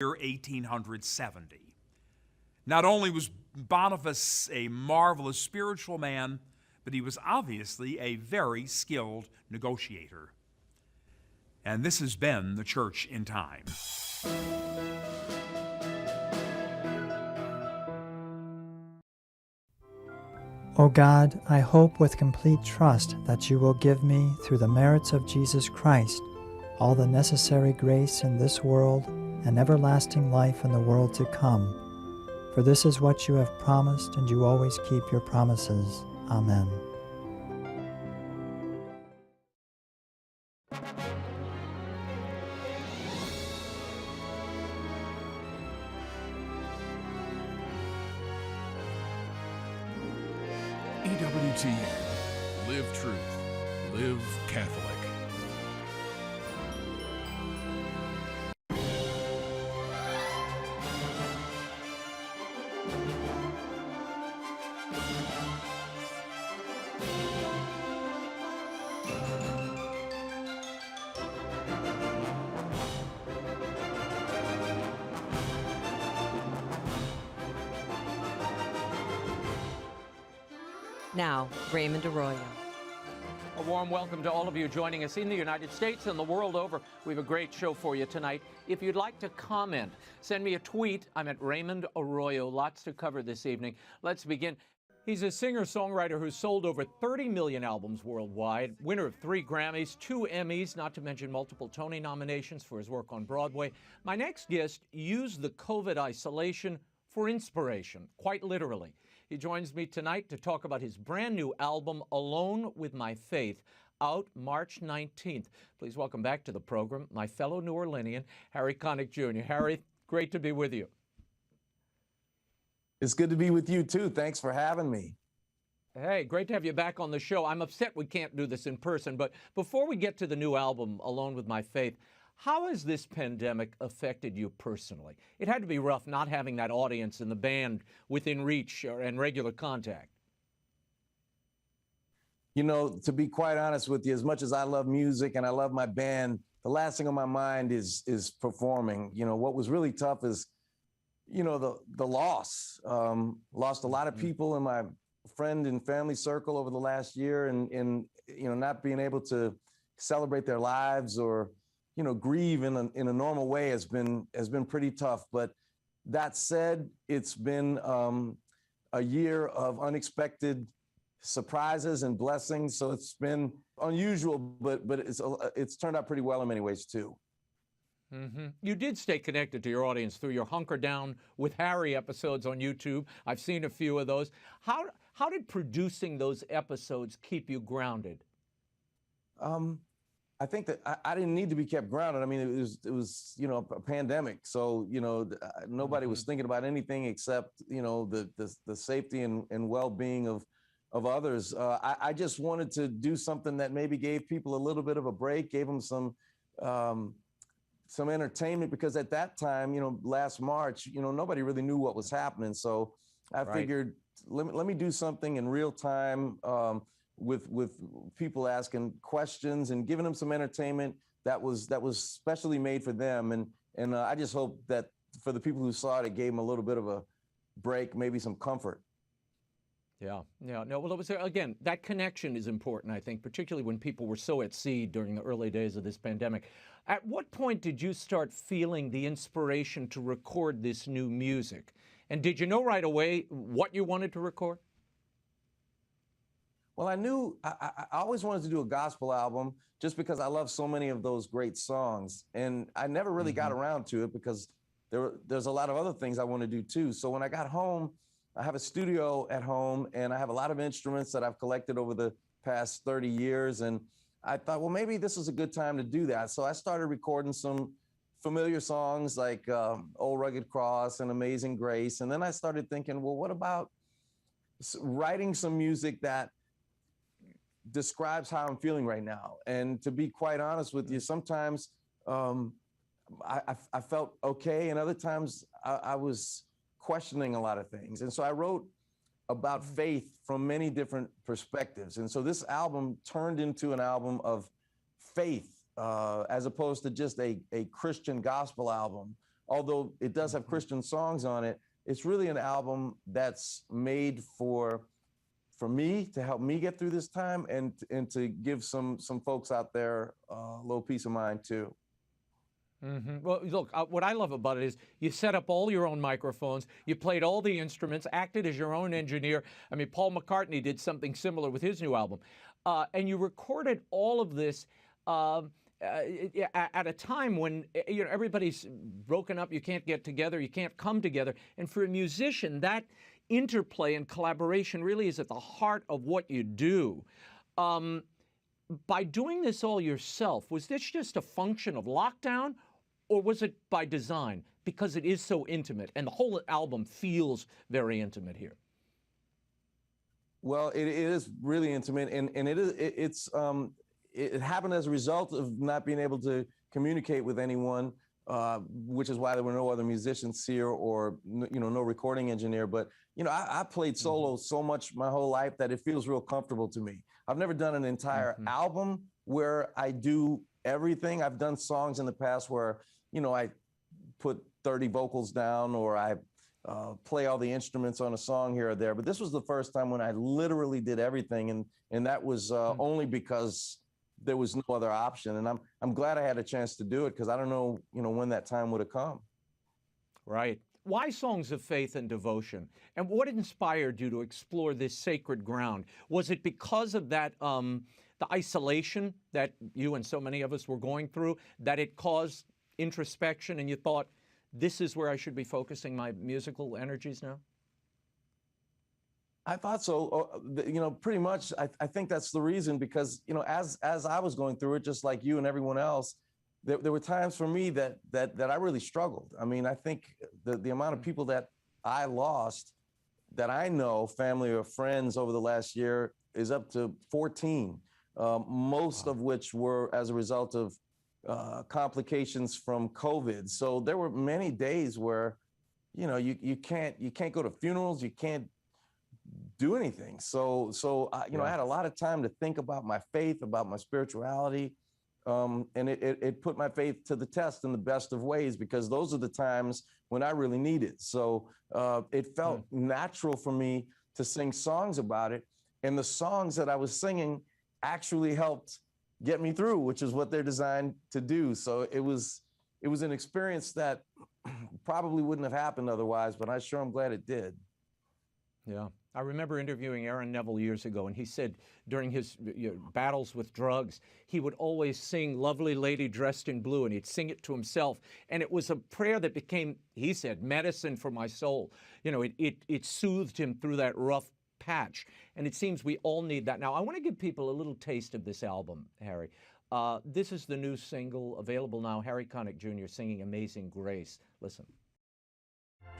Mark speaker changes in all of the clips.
Speaker 1: year 1870. Not only was Boniface a marvelous spiritual man, but he was obviously a very skilled negotiator. And this has been the Church in Time.
Speaker 2: O God, I hope with complete trust that you will give me, through the merits of Jesus Christ, all the necessary grace in this world and everlasting life in the world to come. For this is what you have promised, and you always keep your promises. Amen.
Speaker 3: EWTN. Live truth. Live Catholic.
Speaker 4: Now, Raymond Arroyo.
Speaker 5: A warm welcome to all of you joining us in the United States and the world over. We have a great show for you tonight. If you'd like to comment, send me a tweet. I'm at Raymond Arroyo. Lots to cover this evening. Let's begin. He's a singer-songwriter who's sold over 30 million albums worldwide, winner of 3 Grammys, 2 Emmys, not to mention multiple Tony nominations for his work on Broadway. My next guest used the COVID isolation for inspiration, quite literally. He joins me tonight to talk about his brand new album, Alone with My Faith, out March 19th. Please welcome back to the program my fellow New Orleanian, Harry Connick Jr. Harry, great to be with you.
Speaker 6: It's good to be with you, too. Thanks for having me.
Speaker 5: Hey, great to have you back on the show. I'm upset we can't do this in person, but before we get to the new album, Alone with My Faith, how has this pandemic affected you personally? It had to be rough not having that audience and the band within reach and regular contact.
Speaker 6: You know, to be quite honest with you, as much as I love music and I love my band, the last thing on my mind is performing. You know, what was really tough is, you know, the loss. Lost a lot of people in my friend and family circle over the last year, and you know, not being able to celebrate their lives or, you know, grieve in a normal way has been pretty tough. But that said, it's been a year of unexpected surprises and blessings. So it's been unusual, but it's turned out pretty well in many ways too.
Speaker 5: Mm-hmm. You did stay connected to your audience through your Hunker Down with Harry episodes on YouTube. I've seen a few of those. How did producing those episodes keep you grounded?
Speaker 6: I think that I didn't need to be kept grounded. I mean, it was you know, a pandemic, so you know, nobody was thinking about anything except, you know, the safety and well-being of others. I just wanted to do something that maybe gave people a little bit of a break, gave them some entertainment, because at that time, you know, last March, you know, nobody really knew what was happening. So I figured, let me do something in real time. With people asking questions and giving them some entertainment that was specially made for them. And I just hope that for the people who saw it, it gave them a little bit of a break, maybe some comfort.
Speaker 5: Yeah. No, well, it was, again, that connection is important, I think, particularly when people were so at sea during the early days of this pandemic. At what point did you start feeling the inspiration to record this new music? And did you know right away what you wanted to record?
Speaker 6: Well, I knew I always wanted to do a gospel album just because I love so many of those great songs. And I never really got around to it because there's a lot of other things I want to do too. So when I got home, I have a studio at home and I have a lot of instruments that I've collected over the past 30 years. And I thought, well, maybe this is a good time to do that. So I started recording some familiar songs like Old Rugged Cross and Amazing Grace. And then I started thinking, well, what about writing some music that describes how I'm feeling right now? And to be quite honest with you, sometimes I felt okay, and other times I was questioning a lot of things. And so I wrote about faith from many different perspectives. And so this album turned into an album of faith, as opposed to just a Christian gospel album. although it does have Christian songs on it, it's really an album that's made for me, to help me get through this time, and to give some folks out there a little peace of mind too.
Speaker 5: Well, look, what I love about it is you set up all your own microphones, you played all the instruments, acted as your own engineer. I mean, Paul McCartney did something similar with his new album. And you recorded all of this at a time when everybody's broken up, you can't get together, you can't come together. And for a musician, that interplay and collaboration really is at the heart of what you do. By doing this all yourself, was this just a function of lockdown, or was it by design? Because it is so intimate, and the whole album feels very intimate here.
Speaker 6: Well, it is really intimate, and it happened as a result of not being able to communicate with anyone, which is why there were no other musicians here, or no recording engineer. But I played solo so much my whole life that it feels real comfortable to me. I've never done an entire album where I do everything. I've done songs in the past where I put 30 vocals down, or I play all the instruments on a song here or there. But this was the first time when I literally did everything, and that was only because there was no other option. And I'm glad I had a chance to do it, because I don't know when that time would have come.
Speaker 5: Right. Why songs of faith and devotion? And what inspired you to explore this sacred ground? Was it because of that, the isolation that you and so many of us were going through, that it caused introspection, and you thought, this is where I should be focusing my musical energies now?
Speaker 6: I thought so. Pretty much. I think that's the reason, because as I was going through it, just like you and everyone else, there were times for me that I really struggled. I mean, I think the amount of people that I lost, that I know, family or friends, over the last year is up to 14, most of which were as a result of complications from COVID. So there were many days where, you can't go to funerals, you can't do anything. So I had a lot of time to think about my faith, about my spirituality. And it put my faith to the test in the best of ways, because those are the times when I really need it. So it felt natural for me to sing songs about it. And the songs that I was singing actually helped get me through, which is what they're designed to do. So it was an experience that probably wouldn't have happened otherwise, but I sure am glad it did.
Speaker 5: Yeah. I remember interviewing Aaron Neville years ago, and he said during his battles with drugs, he would always sing Lovely Lady Dressed in Blue, and he'd sing it to himself. And it was a prayer that became, he said, medicine for my soul. It soothed him through that rough patch. And it seems we all need that. Now, I want to give people a little taste of this album, Harry. This is the new single, available now, Harry Connick Jr. singing Amazing Grace. Listen.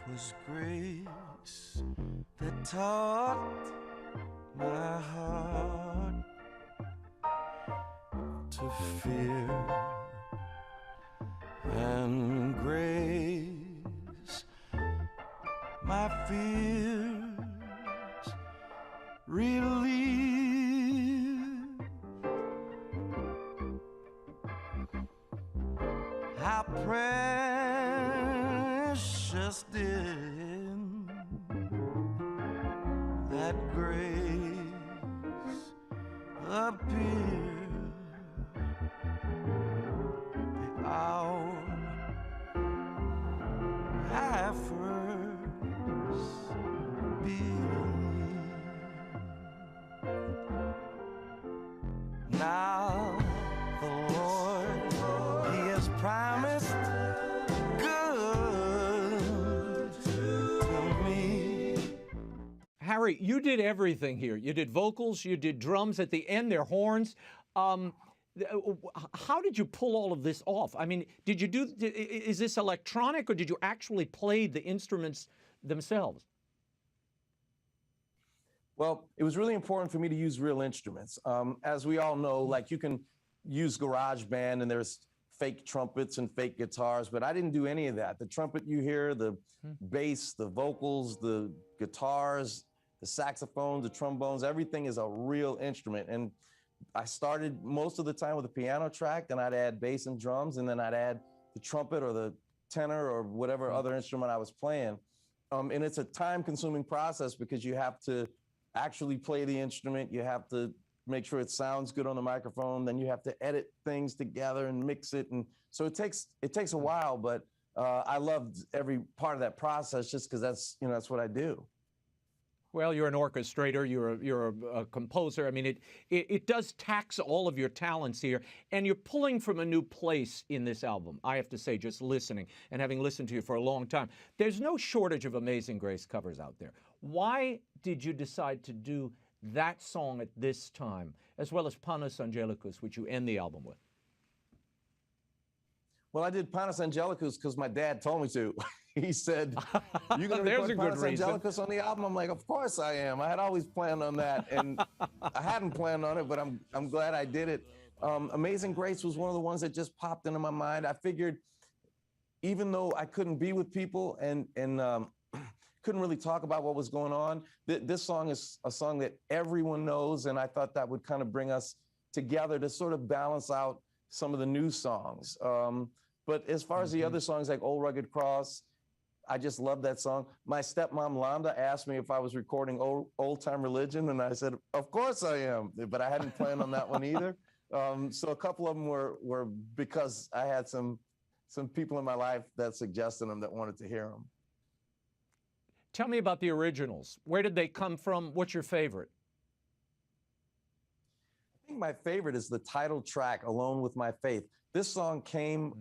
Speaker 7: 'Twas grace that taught my heart to fear, and grace my fears relieve. How precious did that grace appear the hour I first believed. Now the Lord, He has promised good to me.
Speaker 5: Harry, you did everything here. You did vocals, you did drums. At the end, they're horns. How did you pull all of this off? I mean, is this electronic, or did you actually play the instruments themselves?
Speaker 6: Well, it was really important for me to use real instruments. As we all know, like, you can use GarageBand and there's fake trumpets and fake guitars, but I didn't do any of that. The trumpet you hear, the bass, the vocals, the guitars, the saxophones, the trombones, everything is a real instrument. And I started most of the time with a piano track, then I'd add bass and drums, and then I'd add the trumpet or the tenor or whatever other instrument I was playing. And it's a time-consuming process because you have to actually play the instrument. You have to make sure it sounds good on the microphone. Then you have to edit things together and mix it. And so it takes a while, but I loved every part of that process just because that's what I do.
Speaker 5: Well, you're an orchestrator, you're a composer. I mean, it does tax all of your talents here, and you're pulling from a new place in this album. I have to say, just listening and having listened to you for a long time, there's no shortage of Amazing Grace covers out there. Why did you decide to do that song at this time, as well as Panis Angelicus, which you end the album with?
Speaker 6: Well, I did Panis Angelicus because my dad told me to. He said, "You gonna record Panis Angelicus on the album?" I'm like, "Of course I am." I had always planned on that, and I hadn't planned on it, but I'm glad I did it. Amazing Grace was one of the ones that just popped into my mind. I figured, even though I couldn't be with people and couldn't really talk about what was going on, this song is a song that everyone knows, and I thought that would kind of bring us together to sort of balance out some of the new songs. But as far as the other songs like Old Rugged Cross, I just love that song. My stepmom, Londa, asked me if I was recording Old Time Religion, and I said, of course I am, but I hadn't planned on that one either. So a couple of them were because I had some people in my life that suggested them, that wanted to hear them.
Speaker 5: Tell me about the originals. Where did they come from? What's your favorite?
Speaker 6: I think my favorite is the title track, Alone with My Faith. This song came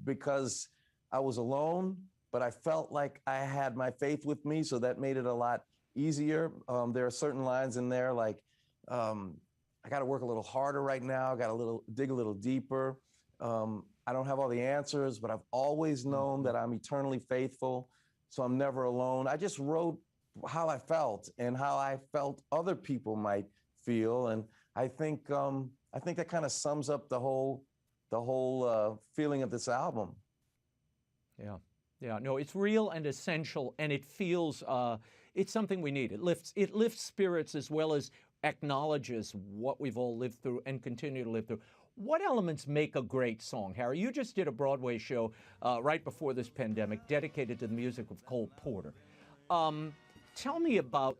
Speaker 6: because I was alone, but I felt like I had my faith with me, so that made it a lot easier. There are certain lines in there like, I got to work a little harder right now, dig a little deeper. I don't have all the answers, but I've always known that I'm eternally faithful, so I'm never alone. I just wrote how I felt and how I felt other people might feel, and I think that kind of sums up the whole feeling of this album. Yeah, no, it's real and essential, and it feels it's something we need. It lifts spirits as well as acknowledges what we've all lived through and continue to live through. What elements make a great song, Harry? You just did a Broadway show right before this pandemic dedicated to the music of Cole Porter. Tell me about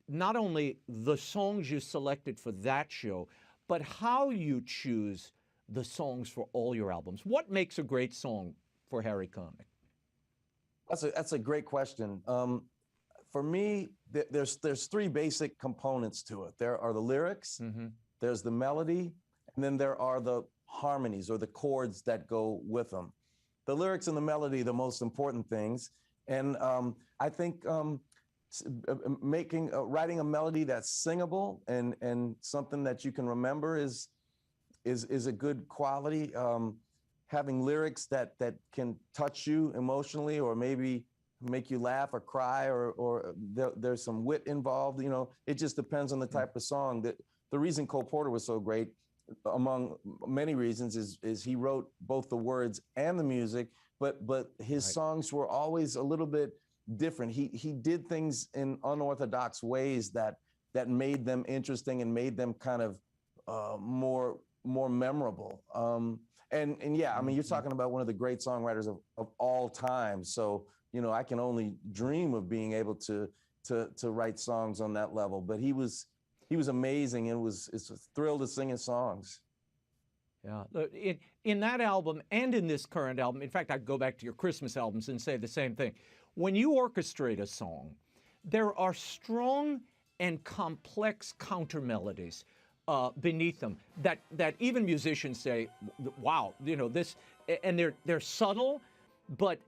Speaker 6: not only the songs you selected for that show, but how you choose the songs for all your albums. What makes a great song for Harry Connick? That's a great question. For me, there's three basic components to it. There are the lyrics, there's the melody, and then there are the harmonies or the chords that go with them. The lyrics and the melody, the most important things. And I think writing a melody that's singable and something that you can remember is a good quality. Having lyrics that can touch you emotionally, or maybe make you laugh or cry, or there's some wit involved. You know, it just depends on the type of song. The reason Cole Porter was so great, among many reasons, is he wrote both the words and the music, but his songs were always a little bit different. He did things in unorthodox ways that made them interesting and made them kind of more memorable. And yeah, I mean, you're talking about one of the great songwriters of all time. So, you know, I can only dream of being able to write songs on that level. But he was amazing. It's a thrill to sing his songs.
Speaker 5: Yeah, in that album and in this current album, in fact, I'd go back to your Christmas albums and say the same thing. When you orchestrate a song, there are strong and complex counter melodies beneath them that even musicians say, wow, you know, this, and they're subtle, but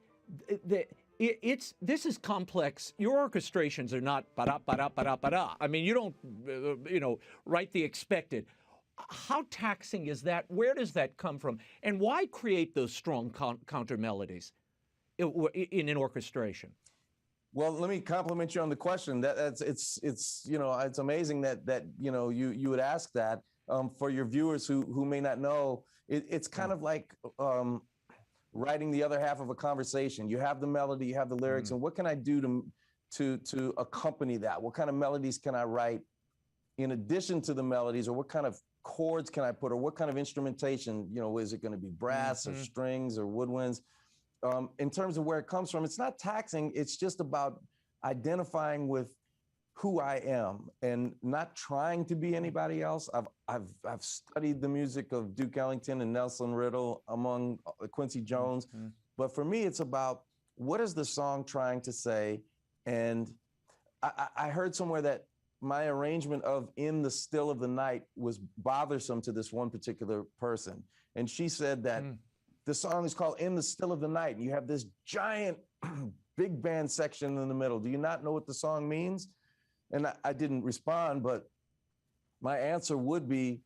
Speaker 5: this is complex. Your orchestrations are not ba-da-ba-da-ba-da-ba-da. I mean, you don't, write the expected. How taxing is that? Where does that come from? And why create those strong counter melodies in an orchestration?
Speaker 6: Well, let me compliment you on the question. It's amazing that you would ask that. For your viewers who may not know, it's kind of like writing the other half of a conversation. You have the melody, you have the lyrics, and what can I do to accompany that? What kind of melodies can I write in addition to the melodies, or what kind of chords can I put, or what kind of instrumentation? You know, is it going to be brass or strings or woodwinds? in terms of where it comes from, it's not taxing. It's just about identifying with who I am and not trying to be anybody else. I've studied the music of Duke Ellington and Nelson Riddle, among Quincy Jones. But for me, it's about what is the song trying to say? And I heard somewhere that my arrangement of In the Still of the Night was bothersome to this one particular person. And she said that the song is called In the Still of the Night. And you have this giant big band section in the middle. Do you not know what the song means? And I didn't respond, but my answer would be,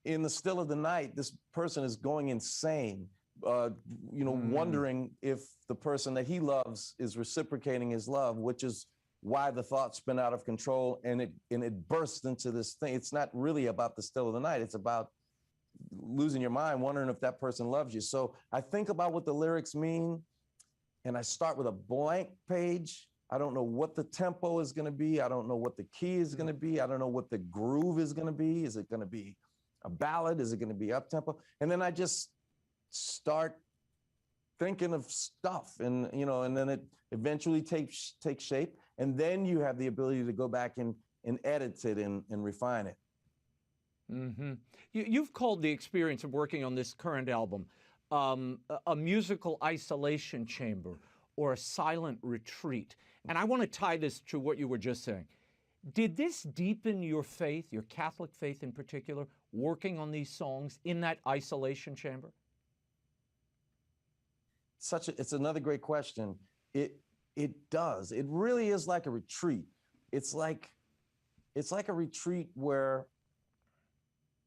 Speaker 6: in the still of the night, this person is going insane, wondering if the person that he loves is reciprocating his love, which is why the thoughts spin out of control and it bursts into this thing. It's not really about the still of the night. It's about losing your mind, wondering if that person loves you. So I think about what the lyrics mean, and I start with a blank page. I don't know what the tempo is going to be. I don't know what the key is going to be. I don't know what the groove is going to be. Is it going to be a ballad? Is it going to be up tempo? And then I just start thinking of stuff, and then it eventually takes shape. And then you have the ability to go back and edit it and refine it.
Speaker 5: Mm-hmm. You've called the experience of working on this current album a musical isolation chamber or a silent retreat. And I want to tie this to what you were just saying. Did this deepen your faith, your Catholic faith in particular, working on these songs in that isolation chamber?
Speaker 6: It's another great question. It does. It really is like a retreat. It's like a retreat where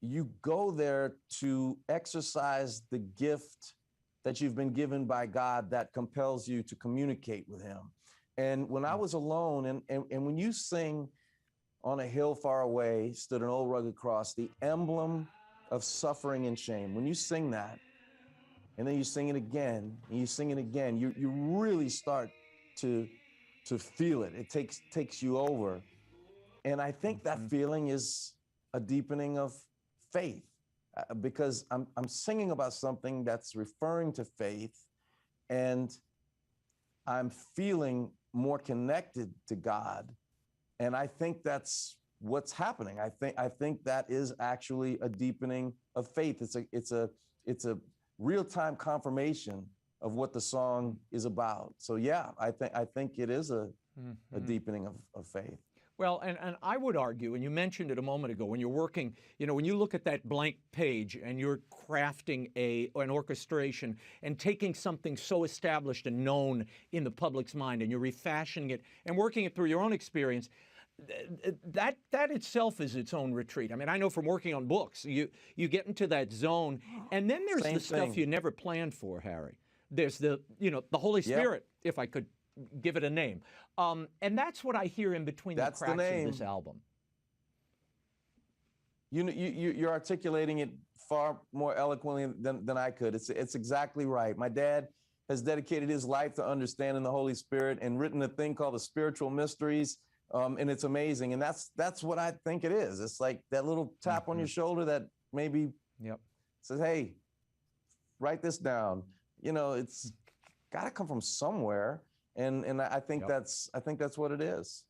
Speaker 6: you go there to exercise the gift that you've been given by God that compels you to communicate with him. And when I was alone, and when you sing On a Hill Far Away Stood an Old Rugged Cross, the emblem of suffering and shame, when you sing that, and then you sing it again, and you sing it again, you really start to feel it. It takes you over. And I think that feeling is a deepening of faith, because I'm singing about something that's referring to faith, and I'm feeling more connected to God. And I think that's what's happening. I think that is actually a deepening of faith. It's a real-time confirmation of what the song is about. So yeah, I think it is a deepening of faith.
Speaker 5: Well, and I would argue, and you mentioned it a moment ago, when you're working, when you look at that blank page and you're crafting an orchestration and taking something so established and known in the public's mind, and you're refashioning it and working it through your own experience, that itself is its own retreat. I mean, I know from working on books, you get into that zone, and then there's the stuff you never planned for, Harry. There's the Holy Spirit, if I could give it a name. And that's what I hear in between the cracks of this album.
Speaker 6: You're articulating it far more eloquently than I could. It's exactly right. My dad has dedicated his life to understanding the Holy Spirit and written a thing called the Spiritual Mysteries, and it's amazing. And that's what I think it is. It's like that little tap on your shoulder that maybe says, "Hey, write this down." It's got to come from somewhere. And I think that's what it is.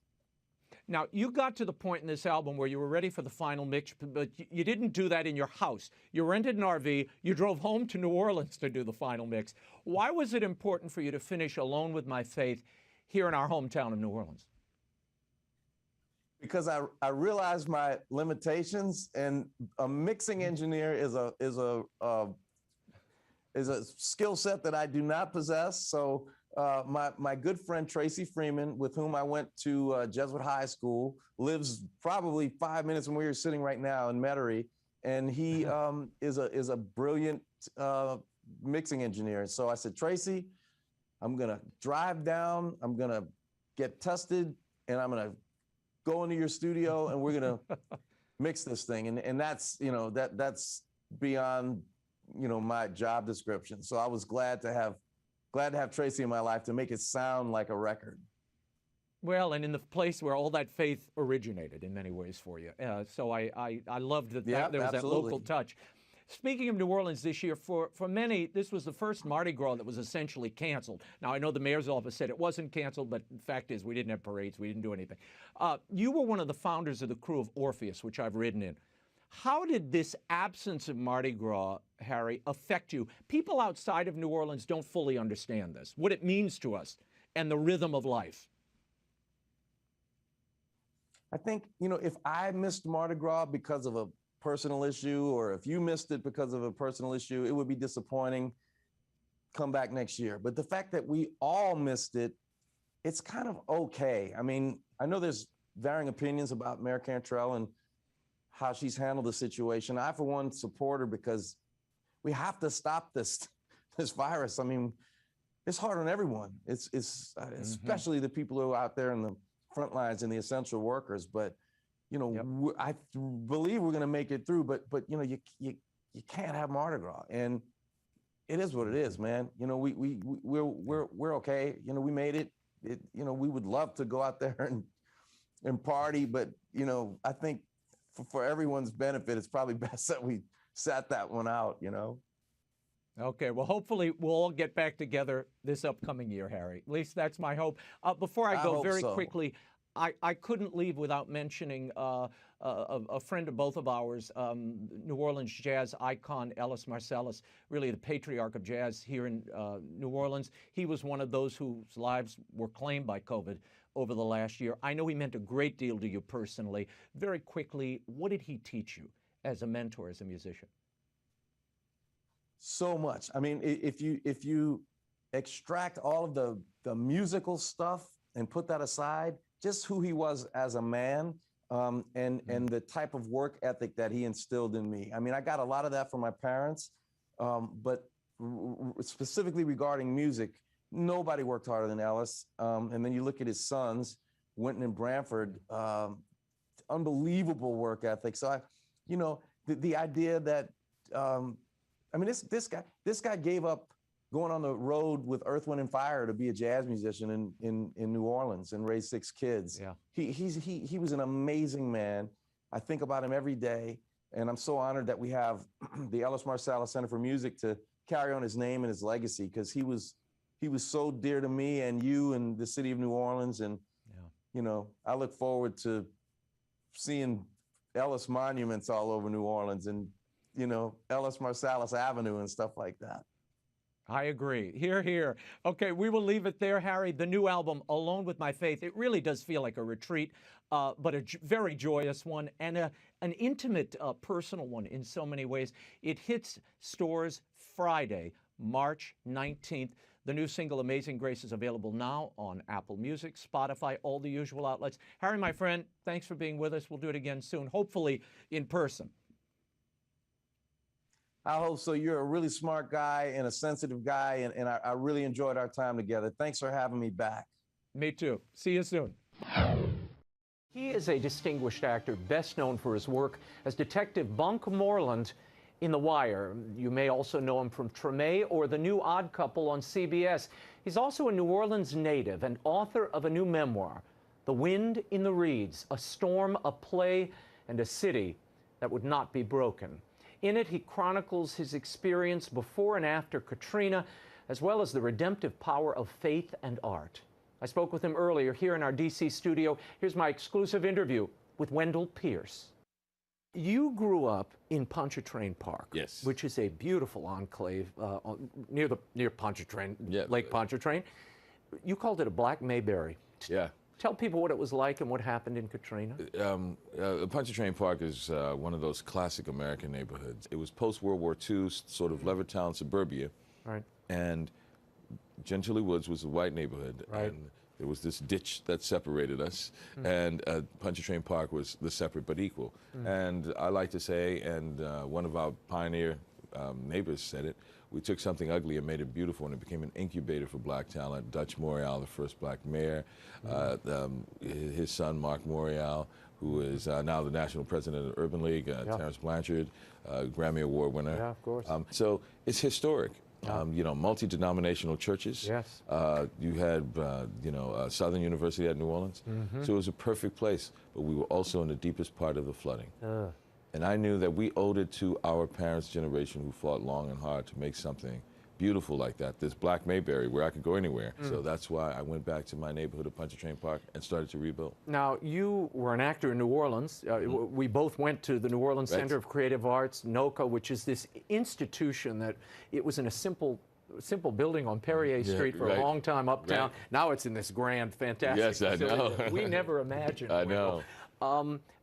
Speaker 5: Now, you got to the point in this album where you were ready for the final mix, but you didn't do that in your house. You rented an RV, you drove home to New Orleans to do the final mix. Why was it important for you to finish Alone with My Faith here in our hometown of New Orleans?
Speaker 6: Because I realized my limitations, and a mixing engineer is a skill set that I do not possess. So my good friend Tracy Freeman, with whom I went to Jesuit High School, lives probably 5 minutes from where you're sitting right now in Metairie, and he is a brilliant mixing engineer. So I said, Tracy, I'm gonna drive down, I'm gonna get tested, and I'm gonna go into your studio, and we're gonna mix this thing. And that's that's beyond my job description. So I was glad to have Tracy in my life to make it sound like a record.
Speaker 5: Well, and in the place where all that faith originated in many ways for you. So I loved that there was that local touch. Speaking of New Orleans this year, for many, this was the first Mardi Gras that was essentially canceled. Now, I know the mayor's office said it wasn't canceled, but the fact is we didn't have parades, we didn't do anything. You were one of the founders of the crew of Orpheus, which I've ridden in. How did this absence of Mardi Gras, Harry, affect you? People outside of New Orleans don't fully understand this, what it means to us and the rhythm of life.
Speaker 6: I think, you know, if I missed Mardi Gras because of a personal issue, or if you missed it because of a personal issue, it would be disappointing. Come back next year. But the fact that we all missed it, it's kind of okay. I mean, I know there's varying opinions about Mayor Cantrell and how she's handled the situation. I, for one, support her because we have to stop this virus. I mean, it's hard on everyone. It's especially the people who are out there in the front lines and the essential workers. But you know, I believe we're going to make it through. But you know, you can't have Mardi Gras, and it is what it is, man. You know, we're okay. You know, we made it. You know, we would love to go out there and party, but you know, I think for everyone's benefit, it's probably best that we sat that one out. You know.
Speaker 5: Okay, well, hopefully we'll all get back together this upcoming year, Harry. At least that's my hope. Before I go, very quickly, I couldn't leave without mentioning a friend of both of ours, New Orleans jazz icon Ellis Marsalis, really the patriarch of jazz here in New Orleans. He was one of those whose lives were claimed by COVID over the last year. I know he meant a great deal to you personally. Very quickly, what did he teach you as a mentor, as a musician?
Speaker 6: So much. I mean, if you extract all of the musical stuff and put that aside, just who he was as a man, and the type of work ethic that he instilled in me. I mean, I got a lot of that from my parents, but specifically regarding music, nobody worked harder than Ellis. And then you look at his sons, Wynton and Branford, unbelievable work ethic. So you know, the idea that, I mean, this guy gave up going on the road with Earth, Wind, and Fire to be a jazz musician in New Orleans and raise 6 kids.
Speaker 5: Yeah.
Speaker 6: He was an amazing man. I think about him every day, and I'm so honored that we have the Ellis Marsalis Center for Music to carry on his name and his legacy, because he was so dear to me and you and the city of New Orleans. And you know, I look forward to seeing Ellis monuments all over New Orleans, and you know, Ellis Marsalis Avenue and stuff like that.
Speaker 5: I agree. Hear, hear. Okay, we will leave it there, Harry. The new album, Alone with My Faith, it really does feel like a retreat, but a very joyous one, and an intimate, personal one in so many ways. It hits stores Friday, March 19th. The new single, Amazing Grace, is available now on Apple Music, Spotify, all the usual outlets. Harry, my friend, thanks for being with us. We'll do it again soon, hopefully in person.
Speaker 6: I hope so. You're a really smart guy and a sensitive guy, and I really enjoyed our time together. Thanks for having me back.
Speaker 5: Me too. See you soon. He is a distinguished actor, best known for his work as Detective Bunk Moreland in The Wire. You may also know him from Treme or The New Odd Couple on CBS. He's also a New Orleans native and author of a new memoir, The Wind in the Reeds, a storm, a play, and a city that would not be broken. In it, he chronicles his experience before and after Katrina, as well as the redemptive power of faith and art. I spoke with him earlier here in our D.C. studio. Here's my exclusive interview with Wendell Pierce. You grew up in Pontchartrain Park,
Speaker 8: yes,
Speaker 5: which is a beautiful enclave near Pontchartrain,
Speaker 8: yeah,
Speaker 5: Lake Pontchartrain. You called it a Black Mayberry.
Speaker 8: Yeah.
Speaker 5: Tell people what it was like and what happened in Katrina.
Speaker 8: Pontchartrain Park is one of those classic American neighborhoods. It was post-World War II, sort of Levittown suburbia.
Speaker 5: Right.
Speaker 8: And Gentilly Woods was a white neighborhood.
Speaker 5: Right.
Speaker 8: And there was this ditch that separated us. And Pontchartrain Park was the separate but equal. And I like to say, and one of our pioneer neighbors said it, we took something ugly and made it beautiful, and it became an incubator for black talent. Dutch Morial, the first black mayor, his son, Mark Morial, who is now the national president of the Urban League, Terrence Blanchard, Grammy Award winner.
Speaker 5: Yeah, of course.
Speaker 8: So it's historic. You know, multi-denominational churches.
Speaker 5: Yes.
Speaker 8: You had, Southern University at New Orleans. So it was a perfect place, but we were also in the deepest part of the flooding. And I knew that we owed it to our parents' generation who fought long and hard to make something beautiful like that, this Black Mayberry where I could go anywhere. So that's why I went back to my neighborhood of Pontchartrain Park and started to rebuild.
Speaker 5: Now, you were an actor in New Orleans. We both went to the New Orleans
Speaker 8: Right.
Speaker 5: Center of Creative Arts, NOCA, which is this institution that it was in a simple building on Perrier Street for
Speaker 8: right.
Speaker 5: a long time uptown.
Speaker 8: Right.
Speaker 5: Now it's in this grand, fantastic
Speaker 8: Yes, I
Speaker 5: facility
Speaker 8: know.
Speaker 5: that we never imagined.
Speaker 8: I know.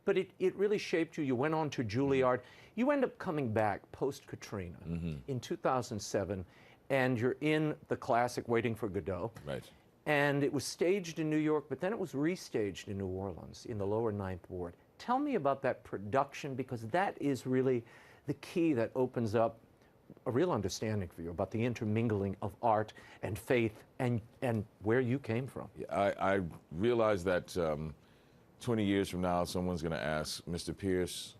Speaker 5: But it really shaped you. You went on to Juilliard. You end up coming back post-Katrina in 2007, and you're in the classic Waiting for Godot.
Speaker 8: Right.
Speaker 5: And it was staged in New York, but then it was restaged in New Orleans in the lower Ninth Ward. Tell me about that production, because that is really the key that opens up a real understanding for you about the intermingling of art and faith and where you came from.
Speaker 8: I realized that 20 years from now, someone's going to ask, Mr. Pierce,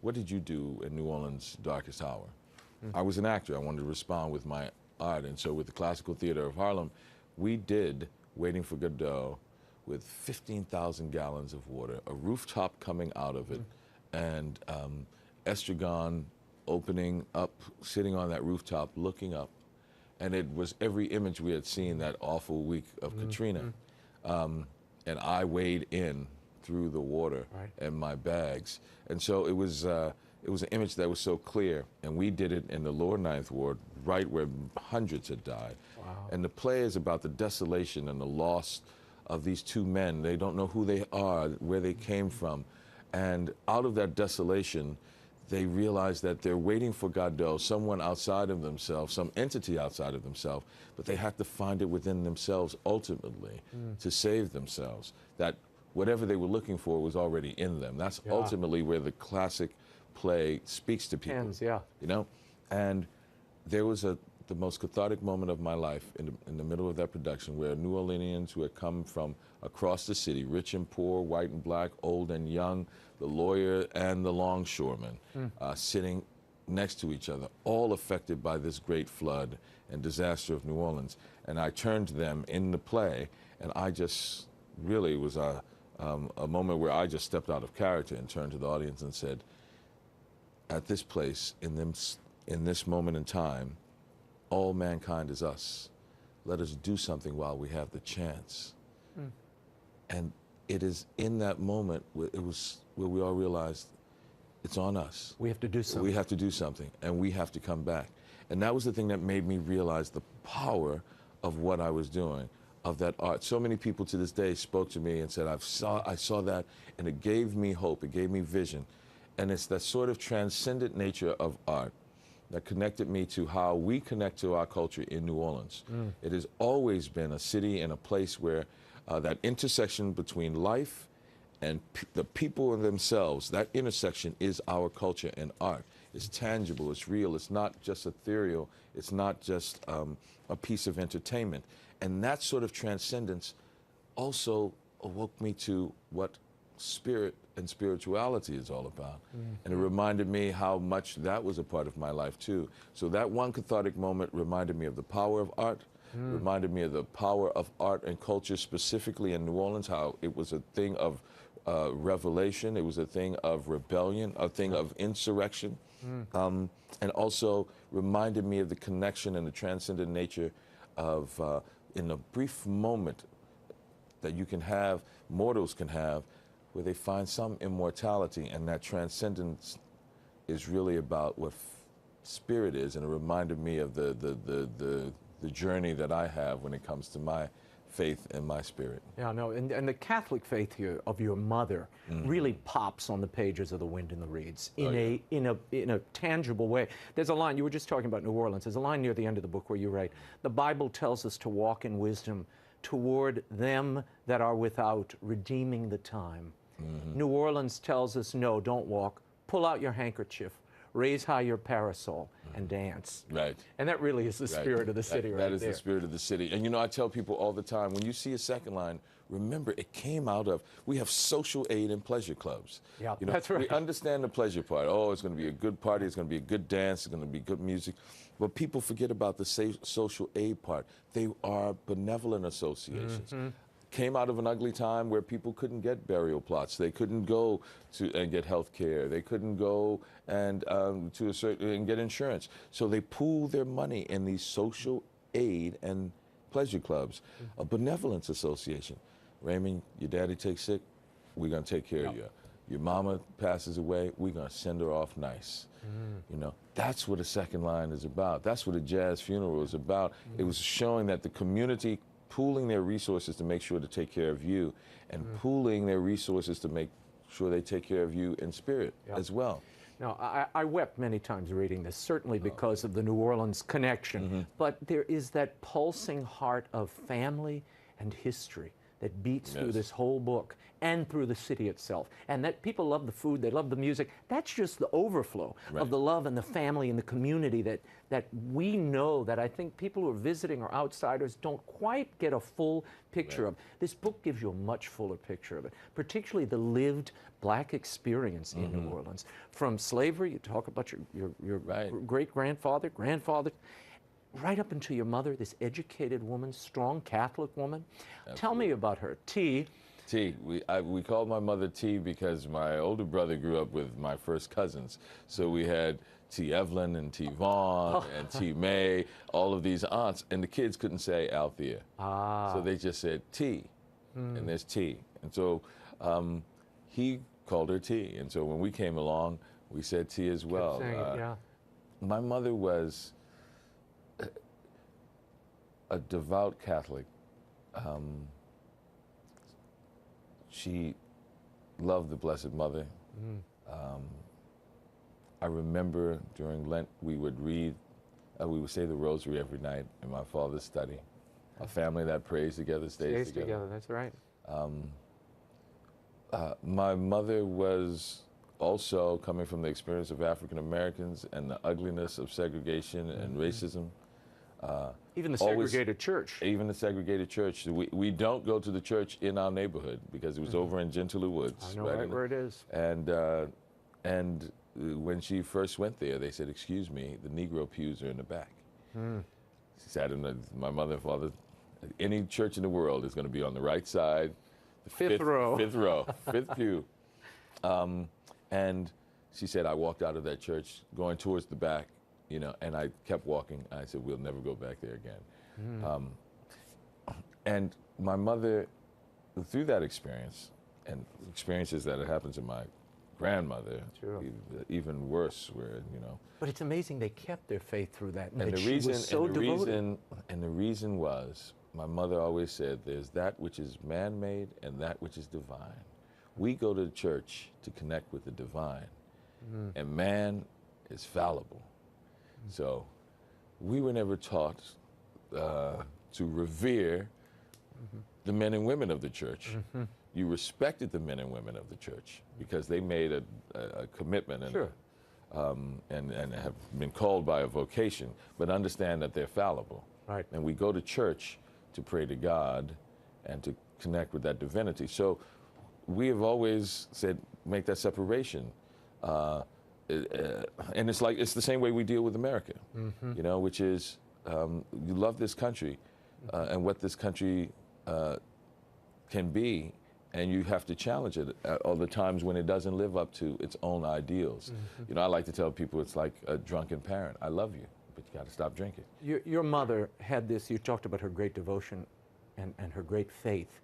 Speaker 8: what did you do in New Orleans' darkest hour? I was an actor. I wanted to respond with my art. And so with the Classical Theater of Harlem, we did Waiting for Godot with 15,000 gallons of water, a rooftop coming out of it, and Estragon opening up, sitting on that rooftop, looking up. And it was every image we had seen that awful week of Katrina. And I waded in through the water and my bags. And so it was an image that was so clear. And we did it in the lower Ninth Ward, right where hundreds had died. Wow. And the play is about the desolation and the loss of these two men. They don't know who they are, where they came from. And out of that desolation, they realize that they're waiting for Godot, someone outside of themselves, some entity outside of themselves, but they have to find it within themselves ultimately to save themselves. That whatever they were looking for was already in them. That's ultimately where the classic play speaks to people. You know? And there was the most cathartic moment of my life in the middle of that production, where New Orleanians who had come from across the city, rich and poor, white and black, old and young, the lawyer and the longshoreman, sitting next to each other, all affected by this great flood and disaster of New Orleans. And I turned to them in the play, and I just really was a moment where I just stepped out of character and turned to the audience and said, at this place, in this moment in time, all mankind is us. Let us do something while we have the chance. And it is in that moment where we all realized it's on us.
Speaker 5: We have to do something.
Speaker 8: We have to do something, and we have to come back. And that was the thing that made me realize the power of what I was doing, of that art. So many people to this day spoke to me and said, I saw that, and it gave me hope, it gave me vision. And it's that sort of transcendent nature of art that connected me to how we connect to our culture in New Orleans. It has always been a city and a place where that intersection between life and the people themselves, that intersection is our culture and art. It's tangible, it's real, it's not just ethereal, it's not just a piece of entertainment. And that sort of transcendence also awoke me to what spirit and spirituality is all about. And it reminded me how much that was a part of my life too. So that one cathartic moment reminded me of the power of art, reminded me of the power of art and culture specifically in New Orleans, how it was a thing of revelation, it was a thing of rebellion, a thing of insurrection, and also reminded me of the connection and the transcendent nature of, in a brief moment that you can have, mortals can have, where they find some immortality, and that transcendence is really about what spirit is. And it reminded me of the journey that I have when it comes to my faith and my spirit.
Speaker 5: Yeah, no, and the Catholic faith here of your mother really pops on the pages of The Wind in the Reeds in a tangible way. There's a line, you were just talking about New Orleans, there's a line near the end of the book where you write, the Bible tells us to walk in wisdom toward them that are without, redeeming the time. New Orleans tells us, no, don't walk. Pull out your handkerchief, raise high your parasol, and dance.
Speaker 8: Right.
Speaker 5: And that really is the spirit of the city right there.
Speaker 8: That is the spirit of the city. And you know, I tell people all the time, when you see a second line, remember it came out of, we have social aid and pleasure clubs.
Speaker 5: Yeah,
Speaker 8: you know,
Speaker 5: that's right.
Speaker 8: We understand the pleasure part. Oh, it's going to be a good party, it's going to be a good dance, it's going to be good music. But people forget about the social aid part. They are benevolent associations. came out of an ugly time where people couldn't get burial plots. They couldn't go to and get health care. They couldn't go and to a certain and get insurance. So they pooled their money in these social aid and pleasure clubs, a benevolence association. Raymond, your daddy takes sick, we're gonna take care of you. Your mama passes away, we're gonna send her off nice. You know, that's what a second line is about. That's what a jazz funeral is about. It was showing that the community pooling their resources to make sure to take care of you, and pooling their resources to make sure they take care of you in spirit as well.
Speaker 5: Now, I wept many times reading this, certainly because of the New Orleans connection, but there is that pulsing heart of family and history that beats through this whole book and through the city itself. And that people love the food, they love the music. That's just the overflow of the love and the family and the community that we know that I think people who are visiting or outsiders don't quite get a full picture of. This book gives you a much fuller picture of it, particularly the lived black experience in New Orleans. From slavery, you talk about your great-grandfather, grandfather, right up into your mother, this educated woman, strong Catholic woman. Absolutely. Tell me about her. T.
Speaker 8: We called my mother T because my older brother grew up with my first cousins. So we had T. Evelyn and T. Vaughn and T. May, all of these aunts, and the kids couldn't say Althea. So they just said T, and there's T. And so he called her T. And so when we came along, we said T as well. My mother was a devout Catholic. She loved the Blessed Mother. I remember during Lent we would read, we would say the Rosary every night in my father's study. A family that prays together stays together.
Speaker 5: That's right.
Speaker 8: My mother was also coming from the experience of African Americans and the ugliness of segregation and racism.
Speaker 5: Even the segregated church.
Speaker 8: Even the segregated church. We don't go to the church in our neighborhood because it was over in Gentile Woods.
Speaker 5: I know right where it is.
Speaker 8: And when she first went there, they said, "Excuse me, the Negro pews are in the back." She sat in my mother and father. Any church in the world is going to be on the right side, the fifth row, fifth pew. And she said, I walked out of that church going towards the back, you know, and I kept walking. I said, we'll never go back there again. And my mother, through that experience, and experiences that had happened to my grandmother, even worse, where, you know.
Speaker 5: But it's amazing they kept their faith through that.
Speaker 8: And the reason was, my mother always said, there's that which is man-made and that which is divine. We go to church to connect with the divine, and man is fallible. So we were never taught to revere the men and women of the church. You respected the men and women of the church because they made a commitment and have been called by a vocation, but understand that they're fallible.
Speaker 5: Right.
Speaker 8: And we go to church to pray to God and to connect with that divinity. So we have always said, make that separation. And it's like, it's the same way we deal with America, you know, which is, you love this country and what this country can be, and you have to challenge it at all the times when it doesn't live up to its own ideals. You know, I like to tell people it's like a drunken parent. I love you, but you got to stop drinking.
Speaker 5: Your mother had this, you talked about her great devotion and her great faith.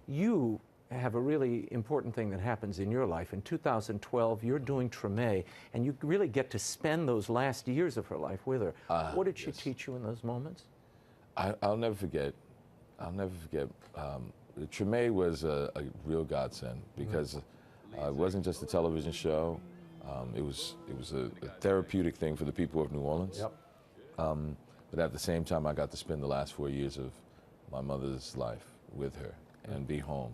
Speaker 5: You have a really important thing that happens in your life. In 2012, you're doing Treme, and you really get to spend those last years of her life with her. What did she teach you in those moments?
Speaker 8: I'll never forget. Treme was a real godsend because it wasn't just a television show. It was a therapeutic thing for the people of New Orleans. But at the same time, I got to spend the last 4 years of my mother's life with her and be home.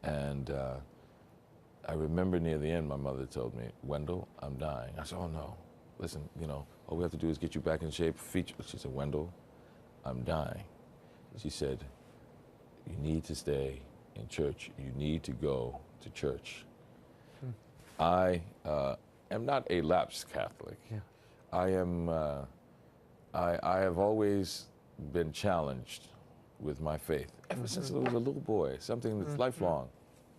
Speaker 8: And I remember near the end, my mother told me, Wendell, I'm dying. I said, oh no, listen, you know, all we have to do is get you back in shape. She said, Wendell, I'm dying. She said, you need to stay in church. You need to go to church. I am not a lapsed Catholic. I am, I have always been challenged with my faith ever since I was a little boy, something that's lifelong.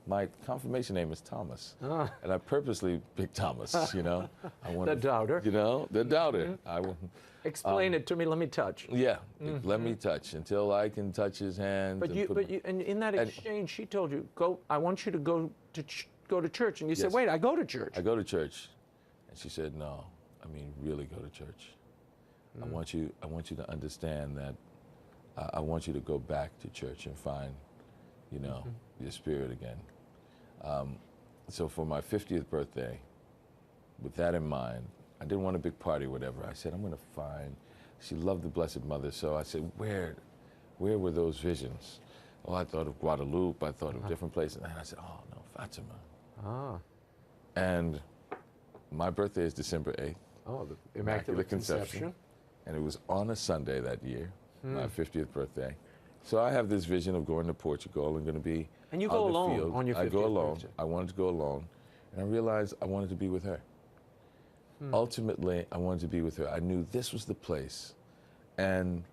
Speaker 8: My confirmation name is Thomas, and I purposely picked Thomas, you know.
Speaker 5: The doubter.
Speaker 8: You know, the doubter.
Speaker 5: Explain it to me. Let me touch.
Speaker 8: Yeah, let me touch until I can touch his hands.
Speaker 5: But and in that exchange, she told you, "Go. I want you to go to church." And you said,
Speaker 8: Yes.
Speaker 5: "Wait, I go to church."
Speaker 8: I go to church, and she said, "No, I mean really go to church. I want you to understand that. I want you to go back to church and find, you know, your spirit again." So for my 50th birthday, with that in mind, I didn't want a big party or whatever. I said, I'm going to find. She loved the Blessed Mother, so I said, where were those visions? Oh, I thought of Guadalupe. I thought of different places, and I said, oh no, Fatima. And my birthday is December 8th.
Speaker 5: Oh, the Immaculate Conception.
Speaker 8: And it was on a Sunday that year, my 50th birthday. So I have this vision of going to Portugal and going to be
Speaker 5: And you
Speaker 8: out
Speaker 5: go
Speaker 8: in the
Speaker 5: alone
Speaker 8: field.
Speaker 5: on your 50th
Speaker 8: I go alone.
Speaker 5: birthday.
Speaker 8: I wanted to go alone. And I realized I wanted to be with her. Ultimately, I wanted to be with her. I knew this was the place. And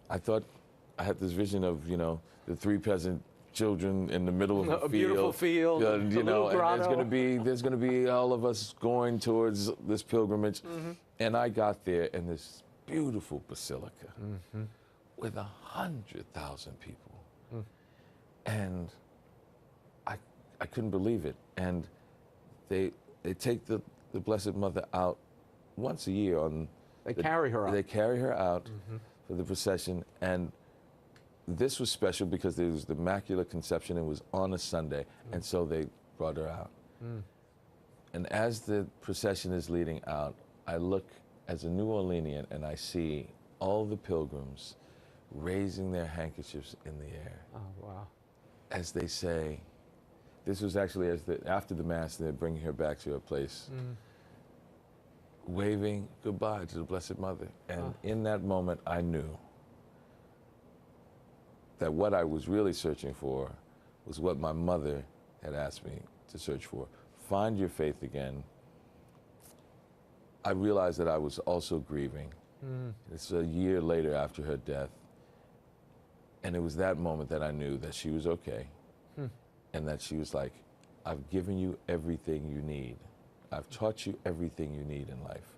Speaker 8: I thought I had this vision of, you know, the 3 peasant children in the middle of a field.
Speaker 5: Beautiful field,
Speaker 8: you know, and
Speaker 5: grotto.
Speaker 8: there's going to be all of us going towards this pilgrimage. And I got there in this beautiful basilica with 100,000 people. And I couldn't believe it. And they take the Blessed Mother out once a year on.
Speaker 5: They carry her out.
Speaker 8: They carry her out for the procession, and this was special because there was the Immaculate Conception. It was on a Sunday, and so they brought her out. And as the procession is leading out, I look as a New Orleanian, and I see all the pilgrims raising their handkerchiefs in the air.
Speaker 5: Oh, wow.
Speaker 8: As they say, this was actually after the Mass, they're bringing her back to her place, waving goodbye to the Blessed Mother. And in that moment, I knew that what I was really searching for was what my mother had asked me to search for. Find your faith again. I realized that I was also grieving. It's a year later after her death. And it was that moment that I knew that she was okay. And that she was like, I've given you everything you need. I've taught you everything you need in life.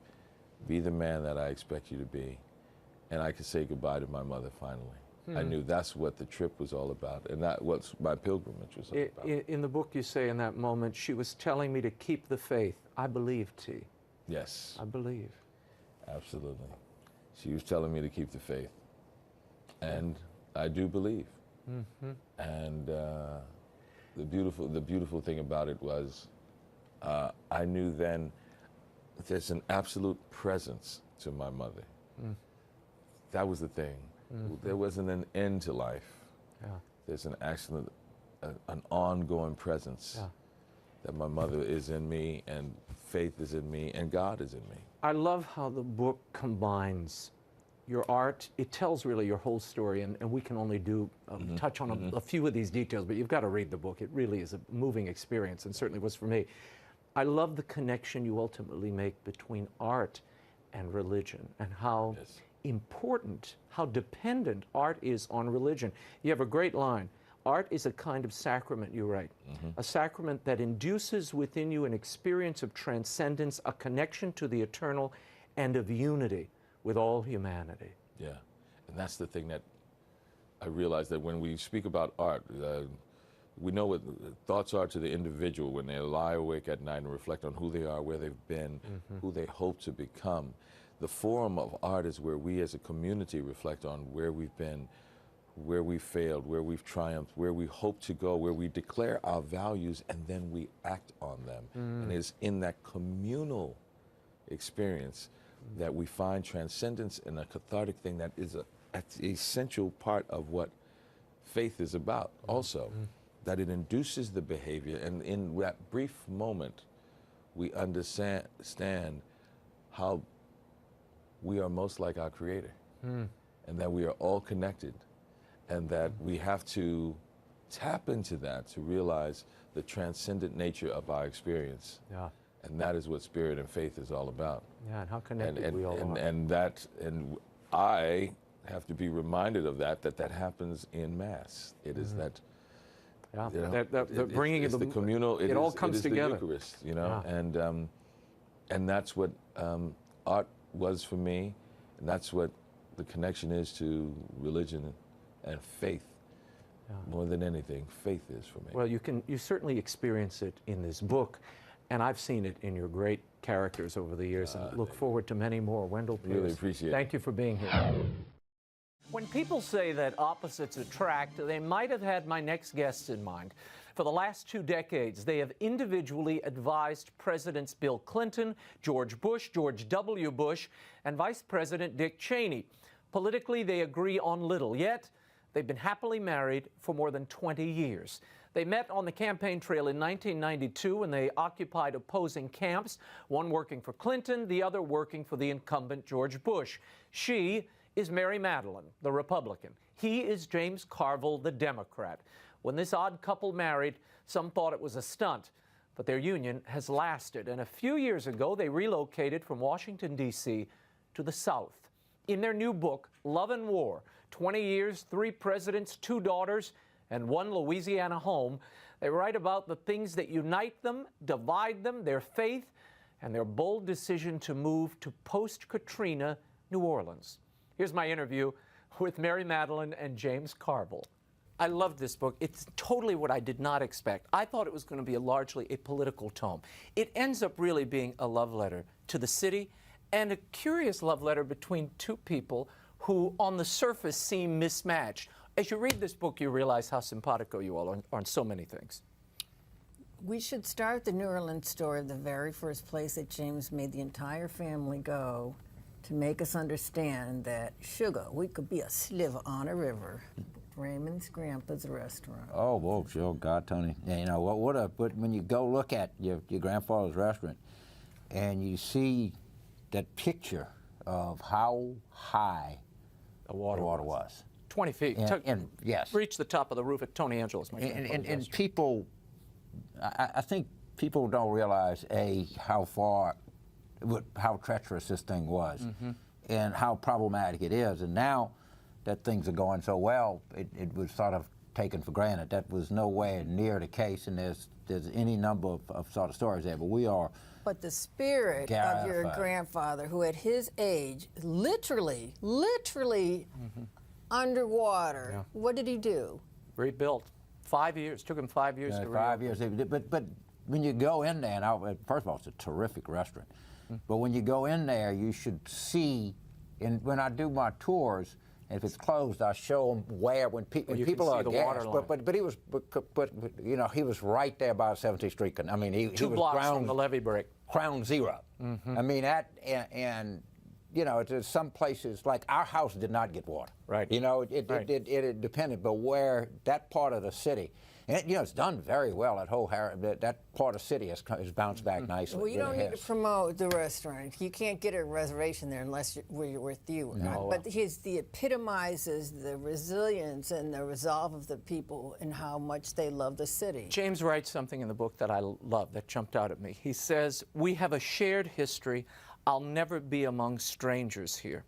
Speaker 8: Be the man that I expect you to be. And I could say goodbye to my mother finally. I knew that's what the trip was all about, and that what my pilgrimage was all about.
Speaker 5: In the book, you say in that moment, she was telling me to keep the faith. I believe, T.
Speaker 8: Yes.
Speaker 5: I believe.
Speaker 8: Absolutely. She was telling me to keep the faith. And I do believe. And the beautiful thing about it was I knew then there's an absolute presence to my mother. That was the thing. There wasn't an end to life. There's an ongoing presence that my mother is in me, and faith is in me, and God is in me.
Speaker 5: I love how the book combines your art. It tells really your whole story, and we can only do touch on a few of these details, but you've got to read the book. It really is a moving experience, and certainly was for me. I love the connection you ultimately make between art and religion, and how important, how dependent art is on religion. You have a great line. Art is a kind of sacrament, you write. A sacrament that induces within you an experience of transcendence, a connection to the eternal, and of unity with all humanity.
Speaker 8: Yeah, and that's the thing that I realized, that when we speak about art, we know what thoughts are to the individual when they lie awake at night and reflect on who they are, where they've been, who they hope to become. The forum of art is where we as a community reflect on where we've been, where we failed, where we've triumphed, where we hope to go, where we declare our values and then we act on them. And it's in that communal experience that we find transcendence and a cathartic thing that is an essential part of what faith is about also, that it induces the behavior. And in that brief moment, we understand how we are most like our Creator, and that we are all connected, and that we have to tap into that to realize the transcendent nature of our experience. And that is what spirit and faith is all about.
Speaker 5: And how connected we all are.
Speaker 8: And I have to be reminded of that happens in Mass. It is that.
Speaker 5: Yeah,
Speaker 8: You know,
Speaker 5: the bringing
Speaker 8: it's
Speaker 5: of
Speaker 8: the communal.
Speaker 5: it all comes
Speaker 8: it is
Speaker 5: together.
Speaker 8: The Eucharist, you know,
Speaker 5: Yeah.
Speaker 8: and that's what art was for me, and that's what the connection is to religion and faith. More than anything, faith is for me.
Speaker 5: Well, you certainly experience it in this book, and I've seen it in your great characters over the years, and look forward to many more. Wendell Pierce,
Speaker 8: Really appreciate it.
Speaker 5: Thank you for being here. When people say that opposites attract, they might have had my next guests in mind. For the last 2 decades, they have individually advised Presidents Bill Clinton, George Bush, George W. Bush, and Vice President Dick Cheney. Politically, they agree on little, yet they've been happily married for more than 20 years. They met on the campaign trail in 1992 when they occupied opposing camps, one working for Clinton, the other working for the incumbent George Bush. She is Mary Matalin, the Republican. He is James Carville, the Democrat. When this odd couple married, some thought it was a stunt, but their union has lasted. And a few years ago, they relocated from Washington, D.C. to the South. In their new book, Love and War, 20 years, 3 presidents, 2 daughters, and 1 Louisiana home, they write about the things that unite them, divide them, their faith, and their bold decision to move to post-Katrina New Orleans. Here's my interview with Mary Matalin and James Carville. I love this book. It's totally what I did not expect. I thought it was going to be largely a political tome. It ends up really being a love letter to the city and a curious love letter between 2 people who on the surface seem mismatched. As you read this book, you realize how simpatico you all are on so many things.
Speaker 9: We should start the New Orleans story, the very first place that James made the entire family go to make us understand that sugar, we could be a sliver on a river. Raymond's grandpa's restaurant.
Speaker 10: Oh, well, sure, God, Tony. Yeah, you know, but when you go look at your grandfather's restaurant and you see that picture of how high
Speaker 5: The water
Speaker 10: was.
Speaker 5: 20 feet.
Speaker 10: And yes.
Speaker 5: Reached the top of the roof at Tony Angelo's.
Speaker 10: And people, I think people don't realize, how treacherous this thing was and how problematic it is. And now that things are going so well, it was sort of taken for granted. That was nowhere near the case, and there's any number of sort of stories there, but we are.
Speaker 9: But the spirit of your grandfather, who at his age, literally underwater, what did he do?
Speaker 5: Rebuilt. 5 years. Took him 5 years to rebuild.
Speaker 10: 5 years. But when you go in there, now, first of all, it's a terrific restaurant. But when you go in there, you should see, and when I do my tours, if it's closed, I show them when people are aghast. But he was, you know, he was right there by 17th Street. I mean, he
Speaker 5: 2
Speaker 10: was
Speaker 5: blocks from the levee break.
Speaker 10: Ground zero. I mean, that and you know, there's some places like our house did not get water.
Speaker 5: Right.
Speaker 10: You know, it depended, but where that part of the city. And you know, it's done very well. That part of the city has bounced back nicely.
Speaker 9: Well, you don't need to promote the restaurant. You can't get a reservation there unless you're with you.
Speaker 10: No.
Speaker 9: But he epitomizes the resilience and the resolve of the people and how much they love the city.
Speaker 5: James writes something in the book that I love, that jumped out at me. He says, "We have a shared history. I'll never be among strangers here."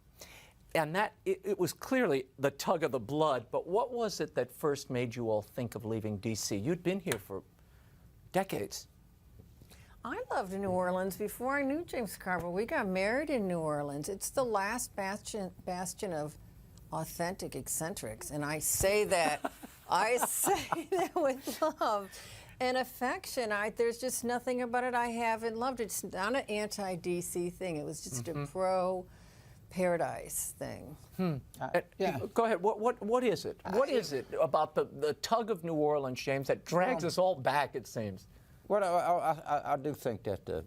Speaker 5: And that, it was clearly the tug of the blood, but what was it that first made you all think of leaving D.C.? You'd been here for decades.
Speaker 9: I loved New Orleans before I knew James Carville. We got married in New Orleans. It's the last bastion of authentic eccentrics, and I say that, with love and affection. There's just nothing about it I haven't loved. It's not an anti-D.C. thing. It was just a pro-paradise thing.
Speaker 10: Yeah.
Speaker 5: Go ahead. What is it? What is it about the tug of New Orleans, James, that drags us all back, it seems?
Speaker 10: Well, I do think that the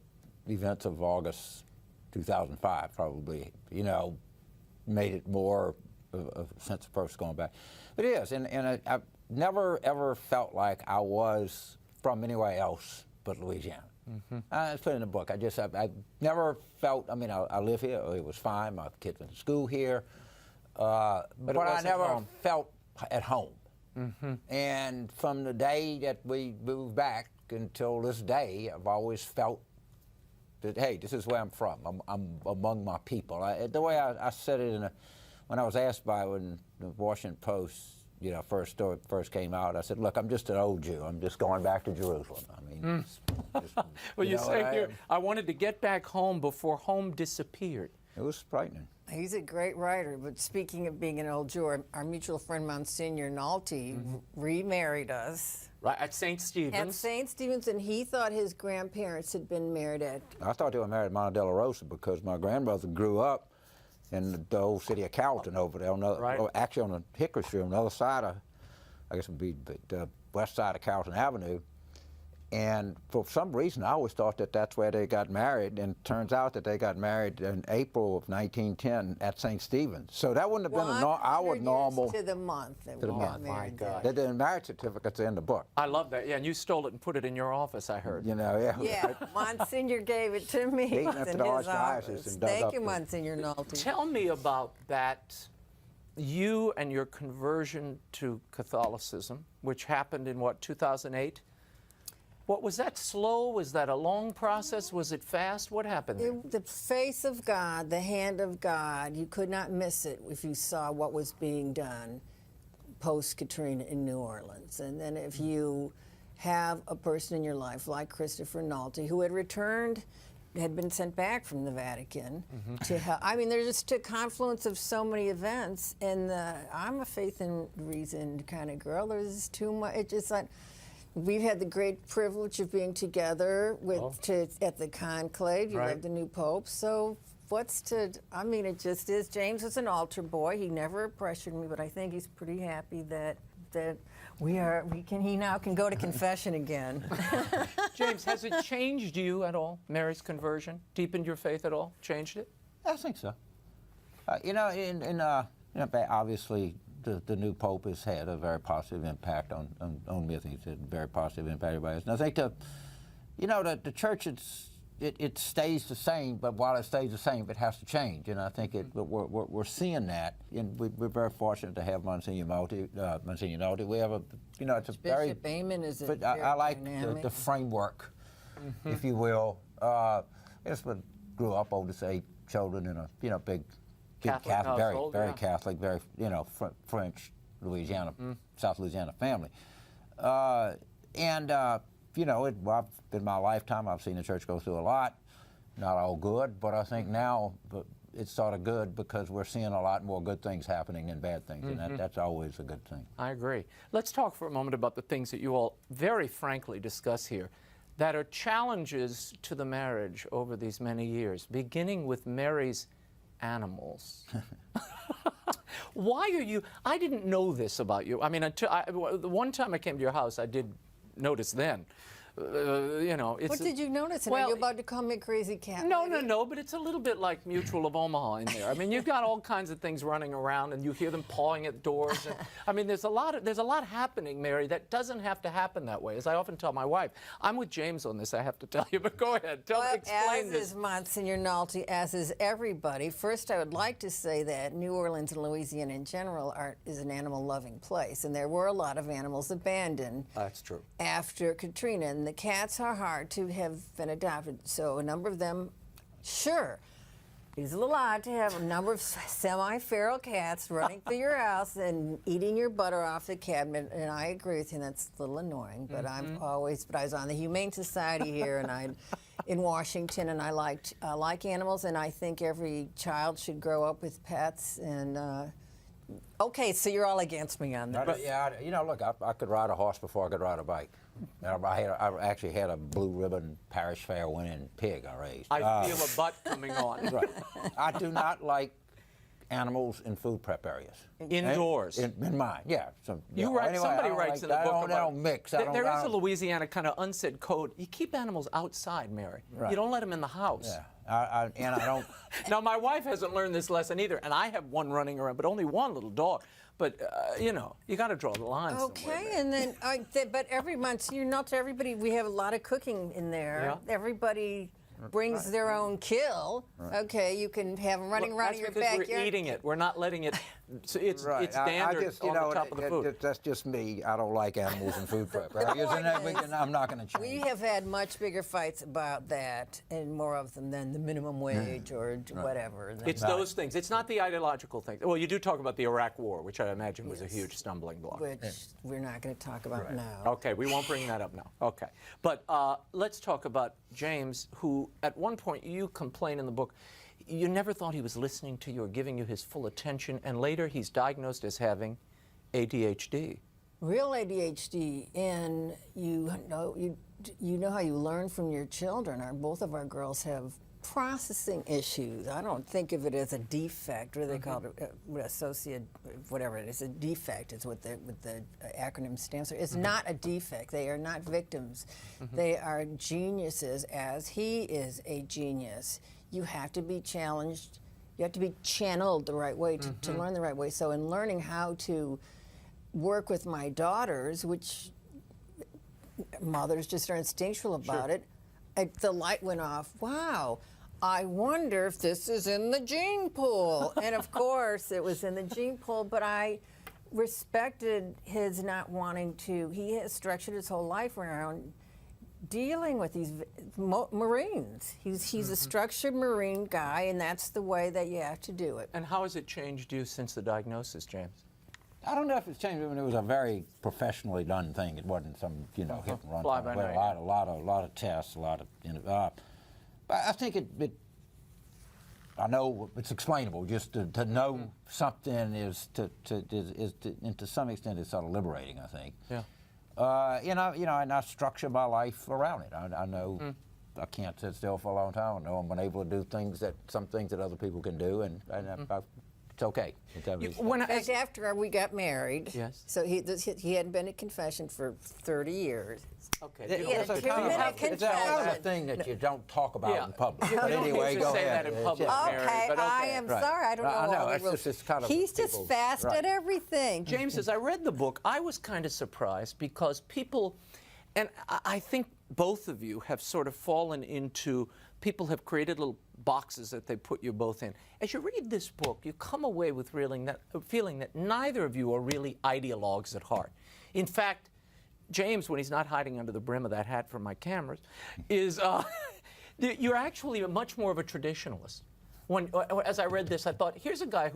Speaker 10: events of August 2005 probably, you know, made it more of a sense of purpose going back. It is, and I've never, ever felt like I was from anywhere else but Louisiana. It's put in the book. I never felt, I mean, I live here. It was fine. My kids went to school here. But I never felt at home. And from the day that we moved back until this day, I've always felt that, hey, this is where I'm from. I'm among my people. The way I said it in when I was asked when the Washington Post, first came out, I said, look, I'm just an old Jew. I'm just going back to Jerusalem. I mean,
Speaker 5: well, you say here, I wanted to get back home before home disappeared.
Speaker 10: It was frightening.
Speaker 9: He's a great writer, but speaking of being an old Jew, our mutual friend Monsignor Nolte remarried us.
Speaker 5: Right, at St. Stephen's.
Speaker 9: At St. Stephen's, and he thought his grandparents had been married at...
Speaker 10: I thought they were married at Monte della Rosa because my grandmother grew up in the old city of Calton over there, actually on the Hickory Street, on the other side of, I guess it would be the west side of Calton Avenue. And for some reason, I always thought that that's where they got married, and it turns out that they got married in April of 1910 at St. Stephen's. So that wouldn't have been our normal...
Speaker 9: to the month that we got married.
Speaker 10: The marriage certificate's in the book.
Speaker 5: I love that. Yeah, and you stole it and put it in your office, I heard.
Speaker 9: Yeah, Monsignor gave it to me.
Speaker 10: He went to the Archdiocese and dug
Speaker 9: Thank
Speaker 10: up
Speaker 9: you, Monsignor Nolte.
Speaker 5: Tell me about that, you and your conversion to Catholicism, which happened in, 2008? What was that slow? Was that a long process? Was it fast? What happened there?
Speaker 9: The face of God, the hand of God, you could not miss it if you saw what was being done post-Katrina in New Orleans. And then if you have a person in your life like Christopher Nolte, who had returned, had been sent back from the Vatican to help. I mean, there's just a confluence of so many events, and I'm a faith and reason kind of girl. There's too much. It's just like... We've had the great privilege of being together at the conclave. You have the new pope. So I mean, it just is. James was an altar boy. He never pressured me, but I think he's pretty happy that he now can go to confession again.
Speaker 5: James, has it changed you at all, Mary's conversion? Deepened your faith at all? Changed it?
Speaker 10: I think so. Obviously, the new pope has had a very positive impact on me. I think it's had a very positive impact on everybody else. And I think the church, it stays the same, but while it stays the same, it has to change. And I think we're seeing that. And we're very fortunate to have Monsignor Nolte. We have it's a very...
Speaker 9: Bishop Amen is a
Speaker 10: I like the framework, if you will. I grew up oldest 8 children in a big Catholic, very Catholic, very French Louisiana, South Louisiana family, in my lifetime I've seen the church go through a lot, not all good, but I think now it's sort of good because we're seeing a lot more good things happening than bad things, and that's always a good thing.
Speaker 5: I agree. Let's talk for a moment about the things that you all very frankly discuss here that are challenges to the marriage over these many years, beginning with Mary's animals. Why are you... I didn't know this about you. I mean, the one time I came to your house, I did notice then.
Speaker 9: What did you notice? Are you about to call me a crazy cat?
Speaker 5: No, but it's a little bit like Mutual of Omaha in there. I mean, you've got all kinds of things running around, and you hear them pawing at doors. And, I mean, there's a lot happening, Mary, that doesn't have to happen that way. As I often tell my wife, I'm with James on this, I have to tell you, but go ahead. Explain this.
Speaker 9: As is Monsignor Nolte, as is everybody. First, I would like to say that New Orleans and Louisiana in general is an animal-loving place, and there were a lot of animals abandoned.
Speaker 5: That's true.
Speaker 9: After Katrina, and the cats are hard to have been adopted, so a number of them, sure, it is a little odd to have a number of semi-feral cats running through your house and eating your butter off the cabinet, and I agree with you, that's a little annoying, but I was on the Humane Society here, and in Washington, and I like animals, and I think every child should grow up with pets, and okay, so you're all against me on that.
Speaker 10: Look, I could ride a horse before I could ride a bike. I actually had a blue ribbon parish fair winning pig I raised.
Speaker 5: I feel a butt coming on.
Speaker 10: Right. I do not like animals in food prep areas.
Speaker 5: Indoors.
Speaker 10: In mine, yeah. So,
Speaker 5: somebody writes in the book about...
Speaker 10: They don't mix.
Speaker 5: There is a Louisiana kind of unsaid code. You keep animals outside, Mary.
Speaker 10: Right.
Speaker 5: You don't let them in the house.
Speaker 10: Yeah. And I don't...
Speaker 5: Now, my wife hasn't learned this lesson either, and I have one running around, but only one little dog. But, you got to draw the line
Speaker 9: Okay, and then, but every month, everybody, we have a lot of cooking in there. Yeah. Everybody brings their own kill, okay, you can have them running around in your
Speaker 5: That's because
Speaker 9: backyard.
Speaker 5: we're eating it. We're not letting it. So it's standard
Speaker 10: just,
Speaker 5: on the top of the food.
Speaker 10: That's just me. I don't like animals in food prep. I'm not going to change.
Speaker 9: We have had much bigger fights about that, and more of them than the minimum wage or whatever.
Speaker 5: It's those things. It's not the ideological thing. Well, you do talk about the Iraq War, which I imagine was a huge stumbling block.
Speaker 9: Which we're not going to talk about now.
Speaker 5: Okay, we won't bring that up now. Okay. But let's talk about James, who at one point you complain in the book, you never thought he was listening to you or giving you his full attention, and later he's diagnosed as having ADHD.
Speaker 9: Real ADHD, and you know how you learn from your children. Both of our girls have processing issues. I don't think of it as a defect. What do they call it? Associate, whatever it is. A defect is what the acronym stands for. It's not a defect. They are not victims. They are geniuses, as he is a genius. You have to be challenged. You have to be channeled the right way to learn the right way. So in learning how to work with my daughters, which mothers just are instinctual about it, the light went off. Wow, I wonder if this is in the gene pool. And of course it was in the gene pool, but I respected his not wanting to. He has structured his whole life around dealing with these Marines. He's a structured Marine guy, and that's the way that you have to do it.
Speaker 5: And how has it changed you since the diagnosis, James?
Speaker 10: I don't know if it's changed. I mean, it was a very professionally done thing. It wasn't some, hit and run.
Speaker 5: Fly by night.
Speaker 10: A lot of tests, a lot of. But I think I know it's explainable. Just to know something is and to some extent, it's sort of liberating. I think.
Speaker 5: Yeah.
Speaker 10: And I structure my life around it. I know I can't sit still for a long time. I know I'm unable to do some things that other people can do, and it's okay.
Speaker 9: In fact, after we got married,
Speaker 5: yes.
Speaker 9: So he hadn't been at confession for 30 years.
Speaker 5: Okay.
Speaker 10: It's a thing that you don't talk about in public.
Speaker 5: You
Speaker 10: But
Speaker 5: don't
Speaker 10: anyway,
Speaker 5: need to
Speaker 10: go
Speaker 5: say
Speaker 10: ahead.
Speaker 5: that in public,
Speaker 9: Okay,
Speaker 5: Mary, but
Speaker 9: I am sorry. I don't know.
Speaker 10: I know.
Speaker 9: all the
Speaker 10: It's
Speaker 9: rules.
Speaker 10: just kind of
Speaker 9: He's just fast at everything.
Speaker 5: James, as I read the book, I was kind of surprised because people, and I think both of you have sort of fallen into, people have created little boxes that they put you both in. As you read this book, you come away with feeling that neither of you are really ideologues at heart. In fact, James, when he's not hiding under the brim of that hat for my cameras, is you're actually much more of a traditionalist. As I read this, I thought, here's a guy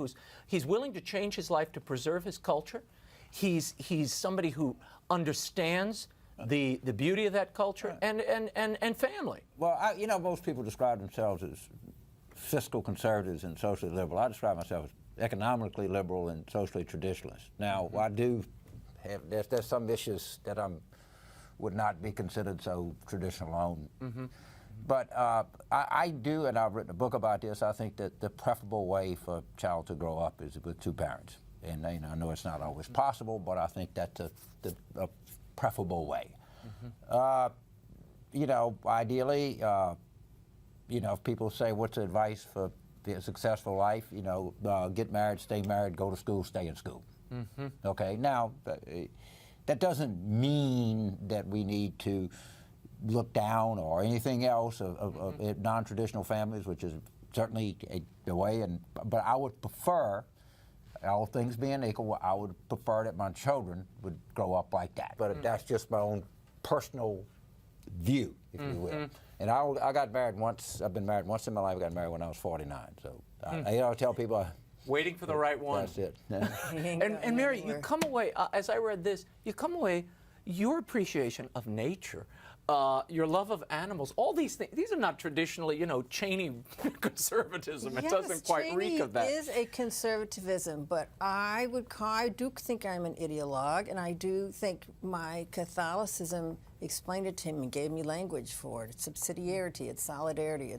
Speaker 5: he's willing to change his life to preserve his culture. He's somebody who understands the beauty of that culture and family.
Speaker 10: Well, most people describe themselves as fiscal conservatives and socially liberal. I describe myself as economically liberal and socially traditionalist. Now, I do have, there's some issues that would not be considered so traditional on. But I do, and I've written a book about this, I think that the preferable way for a child to grow up is with two parents. And I know it's not always possible, but I think that's a preferable way. Ideally, if people say, what's the advice for a successful life? Get married, stay married, go to school, stay in school. Okay, now, that doesn't mean that we need to look down or anything else of non-traditional families, which is certainly the way, but I would prefer, all things being equal, I would prefer that my children would grow up like that. But that's just my own personal view, if you will. And I got married once. I've been married once in my life. I got married when I was 49. So I tell people,
Speaker 5: waiting for the right one.
Speaker 10: That's it.
Speaker 5: And Mary, you come away, as I read this, you come away, your appreciation of nature, your love of animals, all these things, these are not traditionally, Cheney conservatism. It doesn't quite reek of that.
Speaker 9: Cheney is a conservatism, but I do think I'm an ideologue, and I do think my Catholicism explained it to him and gave me language for it. It's subsidiarity, it's solidarity,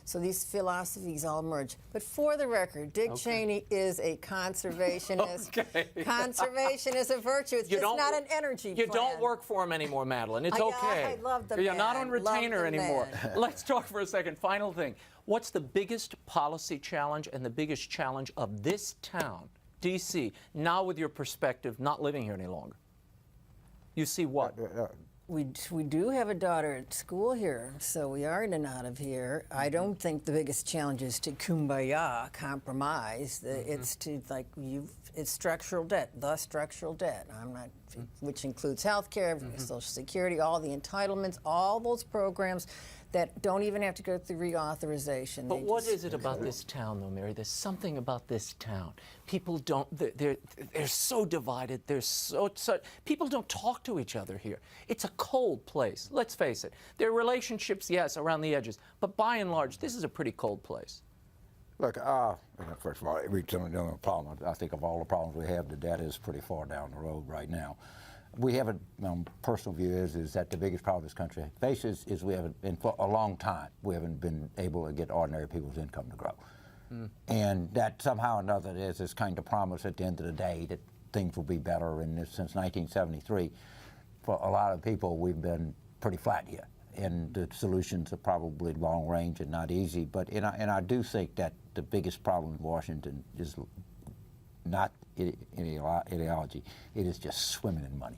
Speaker 9: so these philosophies all merge. But for the record, Dick Cheney is a conservationist. Conservation is a virtue. It's just not an energy plan.
Speaker 5: You don't work for him anymore, Madeline. It's okay.
Speaker 9: I love the
Speaker 5: You're
Speaker 9: man.
Speaker 5: not on retainer
Speaker 9: Love the
Speaker 5: anymore.
Speaker 9: man.
Speaker 5: Let's talk for a second. Final thing. What's the biggest policy challenge and the biggest challenge of this town, D.C., now with your perspective, not living here any longer? You see what?
Speaker 9: We do have a daughter at school here, so we are in and out of here. I don't think the biggest challenge is to kumbaya, compromise. It's to it's structural debt, the structural debt. Which includes health care, Social Security, all the entitlements, all those programs that don't even have to go through reauthorization.
Speaker 5: But what is it about this town, though, Mary? There's something about this town. People don't, they're so divided. People don't talk to each other here. It's a cold place, let's face it. There are relationships, yes, around the edges, but by and large, this is a pretty cold place.
Speaker 10: Look, first of all, every problem, I think of all the problems we have, the debt is pretty far down the road right now. We have a personal view is that the biggest problem this country faces is we haven't been, for a long time, we haven't been able to get ordinary people's income to grow. And that somehow or another there's this kind of promise at the end of the day that things will be better. And since 1973, for a lot of people, we've been pretty flat here. And the solutions are probably long range and not easy. But and I do think that the biggest problem in Washington is not ideology. It is just swimming in money.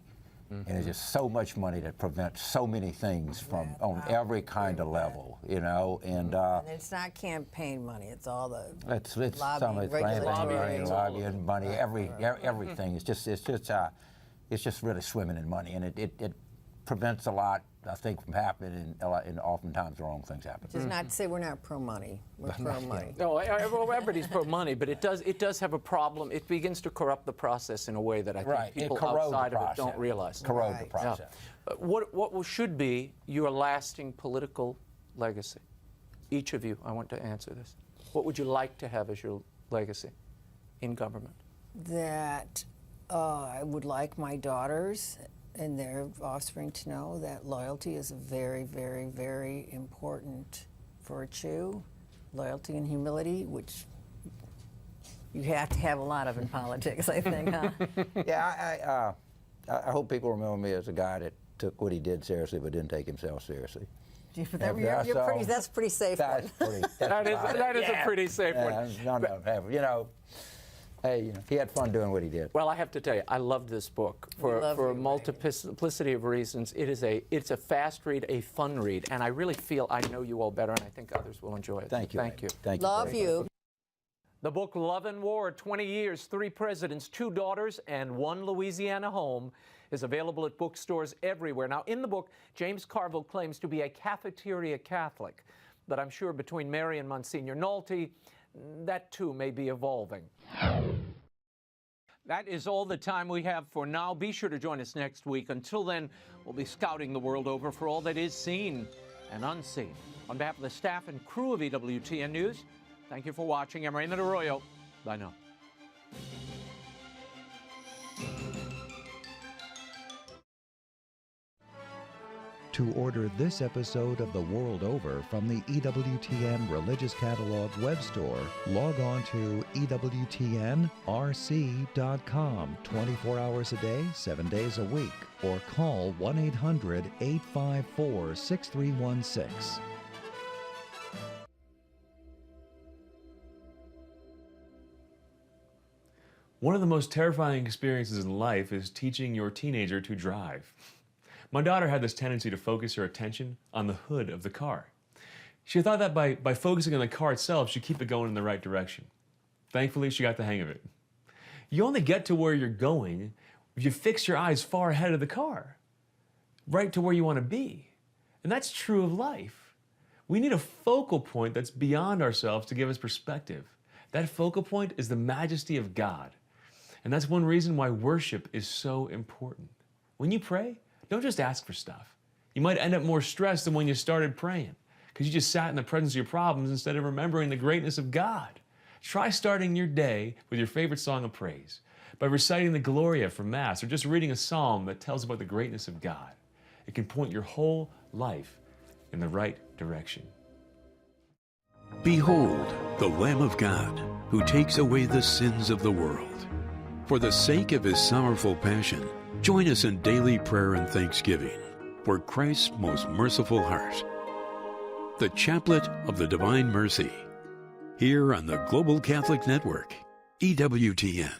Speaker 10: And there's just so much money that prevents so many things from on every kind of level, you know. And
Speaker 9: it's not campaign money. It's all the
Speaker 10: it's
Speaker 9: lobbying,
Speaker 10: lobbying money, everything. It's just really swimming in money, and it prevents a lot, I think, from happening, and oftentimes the wrong things happen.
Speaker 9: Which is not to say we're not pro-money. We're pro-money.
Speaker 5: No, everybody's pro-money, but it does have a problem. It begins to corrupt the process in a way that I think people outside of it don't realize.
Speaker 10: Corrode the process.
Speaker 5: Yeah. What should be your lasting political legacy? Each of you, I want to answer this. What would you like to have as your legacy in government?
Speaker 9: That I would like my daughters and their offspring to know that loyalty is a very, very, very important virtue. Loyalty and humility, which you have to have a lot of in politics, I think, huh?
Speaker 10: Yeah, I hope people remember me as a guy that took what he did seriously but didn't take himself seriously.
Speaker 9: That's pretty safe.
Speaker 10: That is
Speaker 5: a pretty safe one.
Speaker 10: You know, hey, he had fun doing what he did.
Speaker 5: Well, I have to tell you, I loved this book for a multiplicity of reasons. It's a fast read, a fun read, and I really feel I know you all better, and I think others will enjoy it.
Speaker 10: Thank you.
Speaker 5: Thank you.
Speaker 10: Thank you.
Speaker 9: Love you.
Speaker 5: The book Love and War, 20 Years, 3 Presidents, 2 Daughters, and 1 Louisiana Home is available at bookstores everywhere. Now, in the book, James Carville claims to be a cafeteria Catholic, but I'm sure between Mary and Monsignor Nolte, that too may be evolving. That is all the time we have for now. Be sure to join us next week. Until then, we'll be scouting the world over for all that is seen and unseen. On behalf of the staff and crew of EWTN News, thank you for watching. I'm Raymond Arroyo. Bye now.
Speaker 11: To order this episode of The World Over from the EWTN Religious Catalog web store, log on to EWTNRC.com 24 hours a day, 7 days a week, or call 1-800-854-6316.
Speaker 12: One of the most terrifying experiences in life is teaching your teenager to drive. My daughter had this tendency to focus her attention on the hood of the car. She thought that by focusing on the car itself, she'd keep it going in the right direction. Thankfully, she got the hang of it. You only get to where you're going if you fix your eyes far ahead of the car, right to where you want to be. And that's true of life. We need a focal point that's beyond ourselves to give us perspective. That focal point is the majesty of God. And that's one reason why worship is so important. When you pray, don't just ask for stuff. You might end up more stressed than when you started praying because you just sat in the presence of your problems instead of remembering the greatness of God. Try starting your day with your favorite song of praise, by reciting the Gloria from Mass, or just reading a psalm that tells about the greatness of God. It can point your whole life in the right direction.
Speaker 13: Behold, the Lamb of God, who takes away the sins of the world. For the sake of his sorrowful passion, join us in daily prayer and thanksgiving for Christ's most merciful heart. The Chaplet of the Divine Mercy, here on the Global Catholic Network, EWTN.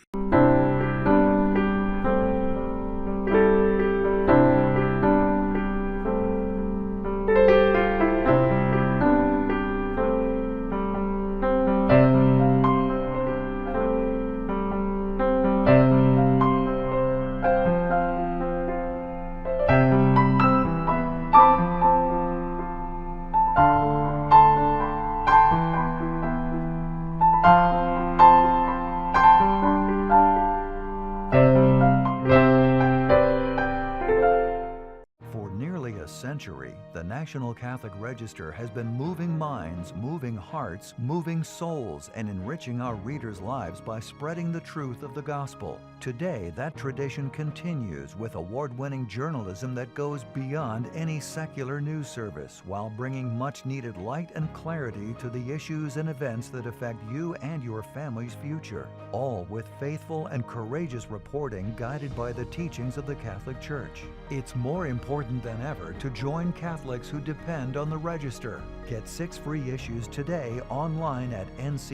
Speaker 14: a century, the National Catholic Register has been moving minds, moving hearts, moving souls, and enriching our readers' lives by spreading the truth of the gospel. Today, that tradition continues with award-winning journalism that goes beyond any secular news service while bringing much-needed light and clarity to the issues and events that affect you and your family's future, all with faithful and courageous reporting guided by the teachings of the Catholic Church. It's more important than ever to join Catholics who depend on the Register. Get 6 free issues today online at NC.